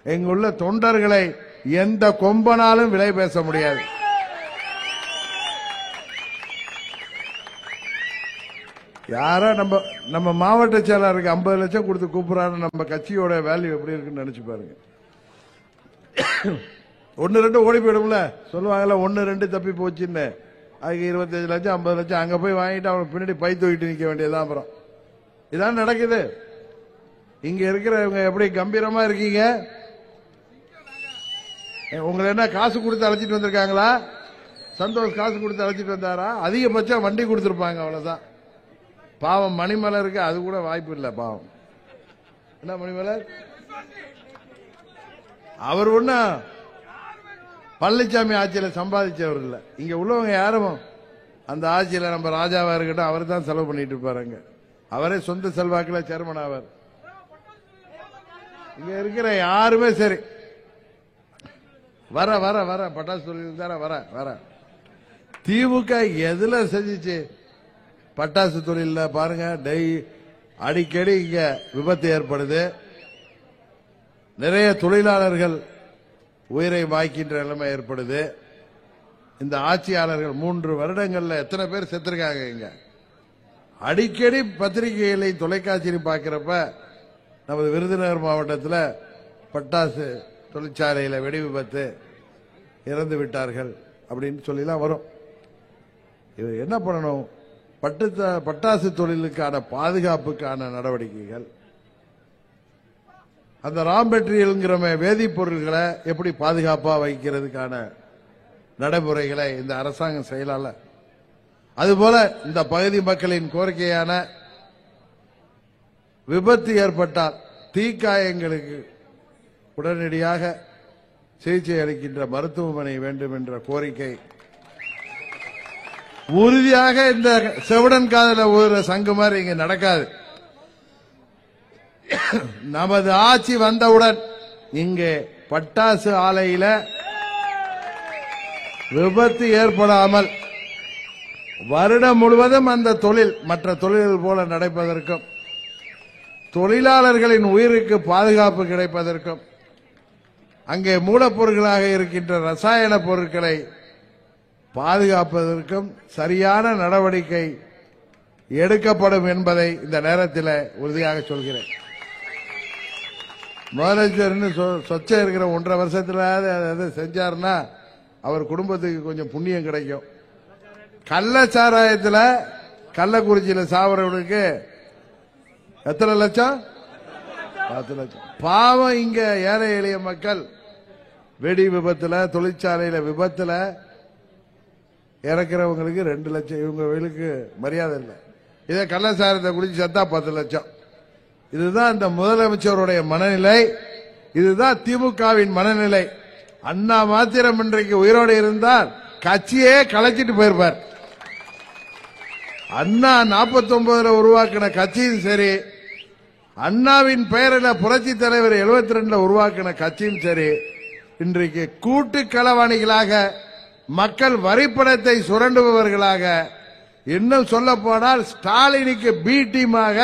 இங்குள்ள தொண்டர்களை எந்த கொம்பனாலும் விலை பேச முடியாது. யாரோ நம்ம மாவட்ட செயலாளருக்கு 50 லட்சம் கொடுத்து கூப்பிடுறாரு. நம்ம கட்சியோட வேல்யூ எப்படி இருக்குன்னு நினைச்சு பாருங்க. 1-2 ஓடி போயிடும்ல, சொல்லுவாங்கல்ல 1-2 தப்பி போச்சுன்னு. அதுக்கு 25 லட்சம் 50 லட்சம் அங்க போய் வாங்கிட்டு அவனுக்கு பின்னாடி பை தூக்கிட்டு நிக்க வேண்டியதுதான். அப்புறம் இதான் நடக்குது. இங்க இருக்கிறவங்க எப்படி கம்பீரமா இருக்கீங்க? உங்களை என்ன காசு கொடுத்து அழைச்சிட்டு வந்திருக்காங்களா? சந்தோஷ் காசு கொடுத்து அழைச்சிட்டு வந்தாரா? அதிகபட்சம் வண்டி கொடுத்திருப்பாங்க, அவ்வளவுதான். பாவம் மணிமலருக்கு அது கூட வாய்ப்பு இல்லை. பாவம் என்ன மணிமலர், அவர் ஒண்ணு பழனிசாமி ஆட்சியில சம்பாதிச்சவர் இல்ல. இங்க உள்ளவங்க யாரும் அந்த ஆட்சியில நம்ம ராஜாவா இருக்கட்டும் அவர் தான் செலவு பண்ணிட்டு இருப்பாருங்க. அவரே சொந்த செல்வாக்குல சேர்மன் ஆவார். இங்க இருக்கிற யாருமே சரி வர வர வர பட்டாசு தொழில் தானே வர வர. திமுக எதுல செஞ்சிச்சு? பட்டாசு தொழில பாருங்க, அடிக்கடி இங்க விபத்து ஏற்படுது. நிறைய தொழிலாளர்கள் உயிரை வாய்க்கின்ற நிலைமை ஏற்படுது. இந்த ஆட்சியாளர்கள் 3 வருடங்கள்ல எத்தனை பேர் செத்துருக்காங்க? இங்க அடிக்கடி பத்திரிகைகளை தொலைக்காட்சியில் பார்க்கிறப்ப நமது விருதுநகர் மாவட்டத்தில் பட்டாசு தொழிற்சாலையில் வெடி விபத்து இறந்து விட்டார்கள் அப்படின்னு சொல்லிலாம் வரும். இவர் என்ன பண்ணணும்? பட்டாசு தொழிலுக்கான பாதுகாப்புக்கான நடவடிக்கைகள், அந்த ரா மெட்டீரியல்ங்கிற வேதிப்பொருட்களை எப்படி பாதுகாப்பா வைக்கிறதுக்கான நடைமுறைகளை இந்த அரசாங்கம் செய்யலாம்ல. அதுபோல இந்த பகுதி மக்களின் கோரிக்கையான விபத்து ஏற்பட்டால் தீக்காயங்களுக்கு உடனடியாக சிகிச்சை அளிக்கின்ற மருத்துவமனை வேண்டும் என்ற கோரிக்கை உறுதியாக இந்த செவிடன் காதல ஒரு சங்கு மாதிரி இங்க நடக்காது. நமது ஆட்சி வந்தவுடன் இங்கே பட்டாசு ஆலையில விபத்து ஏற்படாமல் வருடம் முழுவதும் அந்த தொழில் மற்ற தொழில்கள் போல நடப்பதற்கும் தொழிலாளர்களின் உயிருக்கு பாதுகாப்பு கிடைப்பதற்கும் அங்கே மூலப்பொருட்களாக இருக்கின்ற ரசாயன பொருட்களை பாதுகாப்பதற்கும் சரியான நடவடிக்கை எடுக்கப்படும் என்பதை இந்த நேரத்தில் உறுதியாக சொல்கிறேன். முதலமைச்சர் சொச்சம் இருக்கிற 1.5 வருஷத்துல அதை செஞ்சாருன்னா அவர் குடும்பத்துக்கு கொஞ்சம் புண்ணியம் கிடைக்கும். கள்ளச்சாராயத்தில் கள்ளக்குறிச்சியில் சாவரவனுக்கு எத்தனை லட்சம்? 10 லட்சம். பாவம் இங்க ஏழை எளிய மக்கள் வெடி விபத்துல தொழிற்சாலையில விபத்துல இறக்கிறவங்களுக்கு 2 லட்சம். இவங்களுக்கு மரியாதை இல்லை. இதே கள்ளச்சாரத்தை குடிச்சு செத்தா 10 லட்சம். இதுதான் இந்த முதலமைச்சருடைய மனநிலை. இதுதான் திமுகவின் மனநிலை. அண்ணா மாத்திரம் இன்றைக்கு உயிரோடு இருந்தால் கட்சியே கலைச்சிட்டு போயிருப்பார். அண்ணா 49 உருவாக்கின கட்சியும் சரி, அண்ணாவின் பெயரில் புரட்சி தலைவர் 72 உருவாக்கின கட்சியும் சரி, இன்றைக்கு கூட்டு களவாணிகளாக மக்கள் வரிப்பணத்தை சுரண்டுபவர்களாக, இன்னும் சொல்ல போனால் ஸ்டாலினுக்கு பி டீமாக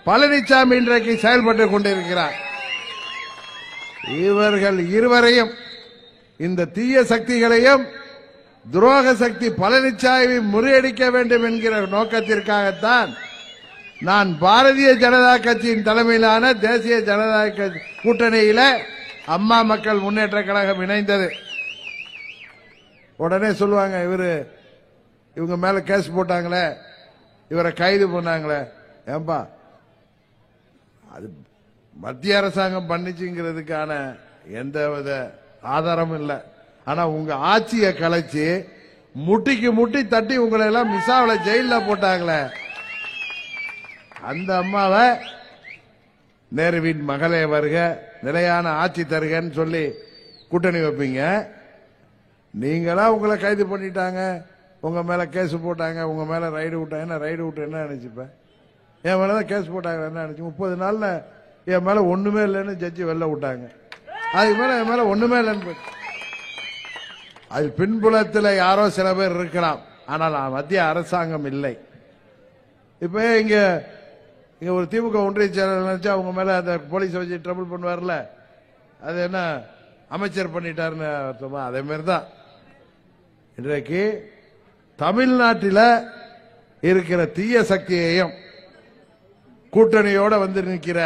பழனிசாமி இன்றைக்கு செயல்பட்டுக் கொண்டிருக்கிறார். இவர்கள் இருவரையும், இந்த தீய சக்திகளையும் துரோக சக்தி பழனிசாமி முறியடிக்க வேண்டும் என்கிற நோக்கத்திற்காகத்தான் நான் பாரதிய ஜனதா கட்சியின் தலைமையிலான தேசிய ஜனதா கூட்டணியில அம்மா மக்கள் முன்னேற்ற கழகம் இணைந்தது. உடனே சொல்லுவாங்க, இவங்க மேல கேஸ் போட்டாங்களே, இவரை கைது பண்ணாங்களே. ஏன்பா, அது மத்திய அரசாங்கம் பண்ணிச்சுங்கிறதுக்கான எந்தவித ஆதாரமும் இல்லை. ஆனா உங்க ஆட்சியை கலைச்சு முட்டிக்கு முட்டி தட்டி உங்களை எல்லாம் மிசாவில ஜெயில போட்டாங்களே, அந்த அம்மாவை நேருவின் மகளே வருக, நிலையான ஆட்சி தருகன்னு சொல்லி கூட்டணி வைப்பீங்க. நீங்களா உங்களை கைது பண்ணிட்டாங்க, உங்க மேல கேஸ் போட்டாங்க, உங்க மேல ரைடு விட்டாங்க. ரைடு விட்டு என்ன நினைச்சுப்ப? என் மேலதான் கேஸ் போட்டாங்க. என்ன நினைச்சு 30 நாள்ல என் மேல ஒண்ணுமே இல்லைன்னு ஜட்ஜி வெளில விட்டாங்க. அதுக்கு மேல என் மேல ஒண்ணுமே இல்லைன்னு. அது பின்புலத்தில் யாரோ சில பேர் இருக்கலாம், ஆனால் மத்திய அரசாங்கம் இல்லை. இப்ப இங்க ஒரு திமுக ஒன்றிய செயலாளர் நினைச்சா அவங்க மேல அந்த போலீஸ் வச்சு ட்ரபிள் பண்ணுவார்ல, அது என்ன அமைச்சர் பண்ணிட்டாருன்னு அர்த்தமா? அதே மாதிரிதான் இன்றைக்கு தமிழ்நாட்டில் இருக்கிற தீய சக்தியையும் கூட்டணியோட வந்து நிற்கிற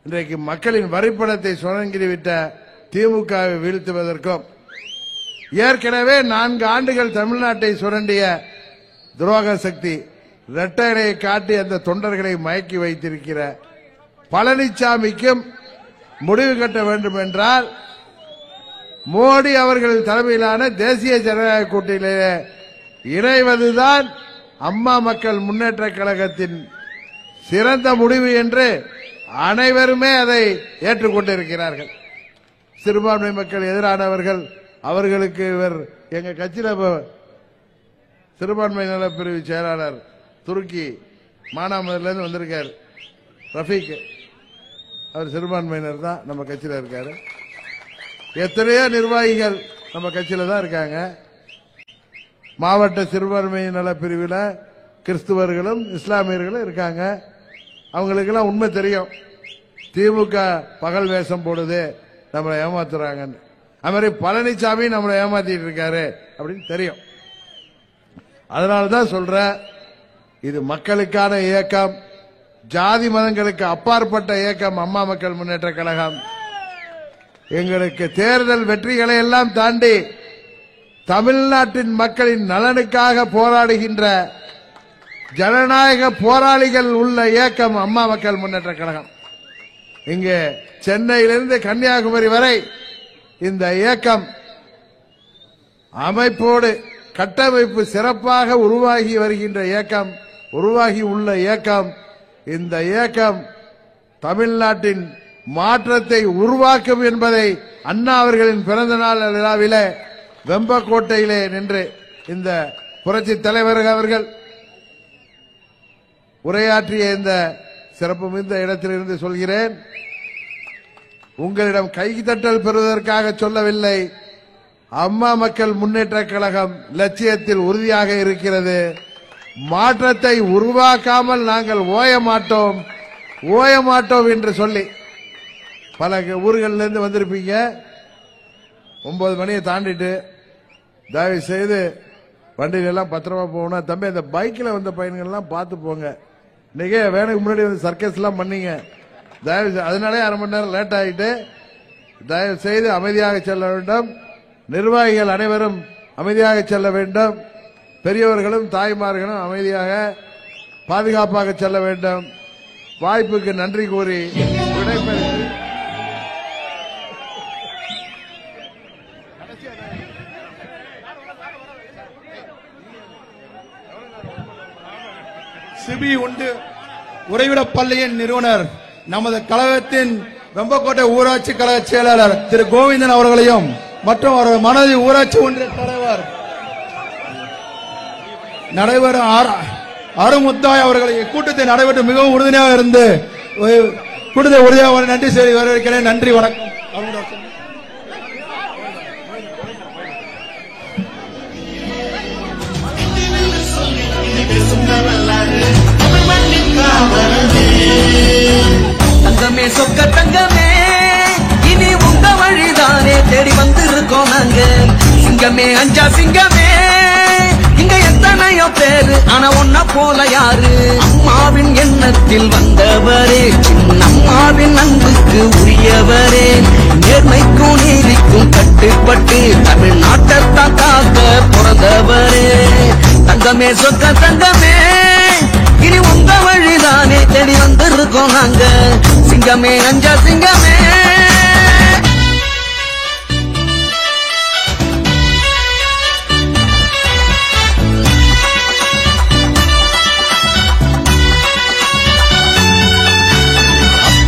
இன்றைக்கு மக்களின் வரிப்பணத்தை சுரங்கிவிட்ட திமுகவை வீழ்த்துவதற்கும், ஏற்கனவே 4 ஆண்டுகள் தமிழ்நாட்டை சுரண்டிய துரோக சக்தி இரட்டையை காட்டி அந்த தொண்டர்களை மயக்கி வைத்திருக்கிற பழனிசாமிக்கும் முடிவு கட்ட வேண்டும் என்றால் மோடி அவர்கள் தலைமையிலான தேசிய ஜனநாயக கூட்டணியிலே இணைவதுதான் அம்மா மக்கள் முன்னேற்ற கழகத்தின் சிறந்த முடிவு என்று அனைவருமே அதை ஏற்றுக்கொண்டிருக்கிறார்கள். சிறுபான்மை மக்கள் எதிரானவர்கள், அவர்களுக்கு இவர் எங்க கட்சியில் சிறுபான்மை நலப்பிரிவு செயலாளர் துருக்கி மானாமதுரிலிருந்து வந்திருக்காரு ரஃபீக், அவர் சிறுபான்மையினர் தான், நம்ம கட்சியில் இருக்காரு. எத்தனையோ நிர்வாகிகள் நம்ம கட்சியில் தான் இருக்காங்க. மாவட்ட சிறுபான்மை நலப்பிரிவில் கிறிஸ்துவர்களும் இஸ்லாமியர்களும் இருக்காங்க. அவங்களுக்கெல்லாம் உண்மை தெரியும், திமுக பகல் வேஷம் போடுது, நம்மளை ஏமாத்துறாங்கன்னு. அது மாதிரி பழனிசாமி நம்மளை ஏமாத்திட்டு இருக்காரு அப்படின்னு தெரியும். அதனாலதான் சொல்ற, இது மக்களுக்கான இயக்கம், ஜாதி மதங்களுக்கு அப்பாற்பட்ட இயக்கம் அம்மா மக்கள் முன்னேற்ற கழகம். எங்களுக்கு தேர்தல் வெற்றிகளை எல்லாம் தாண்டி தமிழ்நாட்டின் மக்களின் நலனுக்காக போராடுகின்ற ஜனநாயக போராளிகள் உள்ள இயக்கம் அம்மா மக்கள் முன்னேற்ற கழகம். இங்கே சென்னையிலிருந்து கன்னியாகுமரி வரை இந்த இயக்கம் அமைப்போடு கட்டமைப்பு சிறப்பாக உருவாகி வருகின்ற இயக்கம், உருவாகி உள்ள இயக்கம். இந்த இயக்கம் தமிழ்நாட்டின் மாற்றத்தை உருவாக்கும் என்பதை அண்ணா அவர்களின் பிறந்த நாள் விழாவிலே வெம்பக்கோட்டையிலே நின்று இந்த புரட்சி தலைவர் அவர்கள் உரையாற்றிய இந்த சிறப்பு மிகுந்த இடத்திலிருந்து சொல்கிறேன். உங்களிடம் கைதட்டல் பெறுவதற்காக சொல்லவில்லை. அம்மா மக்கள் முன்னேற்ற கழகம் லட்சியத்தில் உறுதியாக இருக்கிறது. மாற்றத்தை உருவாக்காமல் நாங்கள் ஓய மாட்டோம் என்று சொல்லி பல ஊர்களிலிருந்து வந்திருப்பீங்க. 9 மணியை தாண்டிட்டு தயவு செய்து வண்டியில எல்லாம் பத்திரமா போகணும். தம்பி அந்த பைக்கில் வந்த பையன்கள் எல்லாம் பார்த்து போங்க. இன்னைக்கு வேணுக்கு முன்னாடி வந்து சர்க்கஸ் எல்லாம் பண்ணீங்க. தயவு அதனாலே அரை மணி நேரம் லேட் ஆகிட்டு தயவு செய்து அமைதியாக செல்ல வேண்டும். நிர்வாகிகள் அனைவரும் அமைதியாக செல்ல வேண்டும். பெரியவர்களும் தாய்மார்களும் அமைதியாக பாதுகாப்பாக செல்ல வேண்டும். வாய்ப்புக்கு நன்றி கூறி விடைபெறுகிறேன். சிபி உண்டு உறைவிட பள்ளியின் நிறுவனர் நமது கழகத்தின் வெம்பக்கோட்டை ஊராட்சி கழக செயலாளர் திரு கோவிந்தன் அவர்களையும் மற்றும் அவரது மனதி ஊராட்சி ஒன்றிய தலைவர் நடைபெறும் அருமுத்தாய் அவர்களை கூட்டத்தை நடைபெற்று மிகவும் உறுதுணையாக இருந்து கூட்டத்தை உறுதியாக நன்றி செய்து வரவேற்கிறேன். நன்றி, வணக்கம். தங்கமே சொக்க தங்கமே இனி உங்க வழிதானே தேடி வந்திருக்கோம் நாங்க. சிங்கமே அஞ்சா சிங்கமே இங்க எத்தனையோ பேரு ஆனா ஒன்ன போல யாரு. அம்மாவின் எண்ணத்தில் வந்தவரே, அம்மாவின் அன்புக்கு உரியவரே, நேர்மைக்கும் நீதிக்கும் கட்டுப்பட்டு தமிழ்நாட்டைத்தான் காக்க பிறந்தவரே. தங்கமே சொக்க தங்கமே இனி உங்க வழிதானே தேடி வந்திருக்கோம் நாங்க. சிங்கமே அஞ்சா சிங்கமே.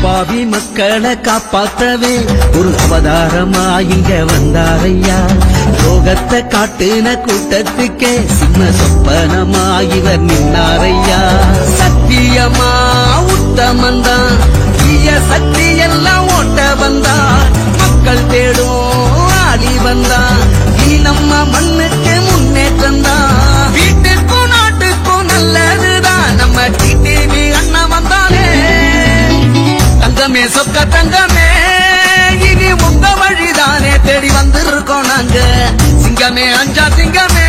அப்பாவி மக்களை காப்பாத்தவே ஒரு அவதாரமா இங்க வந்தாரையா. லோகத்தை காட்டுன கூட்டத்துக்கே சின்ன சொப்பனமா இவர் நின்னாரையா. சத்தியமா உத்தமந்தான் தீய சக்தி எல்லாம் ஓட்ட வந்தா. மக்கள் தேடும் ஆளி வந்தா. இனி நம்ம மண்ணுக்கு முன்னேற்றம் தான். வீட்டுக்கும் நாட்டுக்கும் நல்லதுதான் நம்ம டிடிவி அண்ணா வந்தாலே. தங்கமே சொக்க தங்கமே இனி உங்க வழிதானே தேடி வந்திருக்கோம் நாங்க. சிங்கமே அஞ்சா சிங்கமே.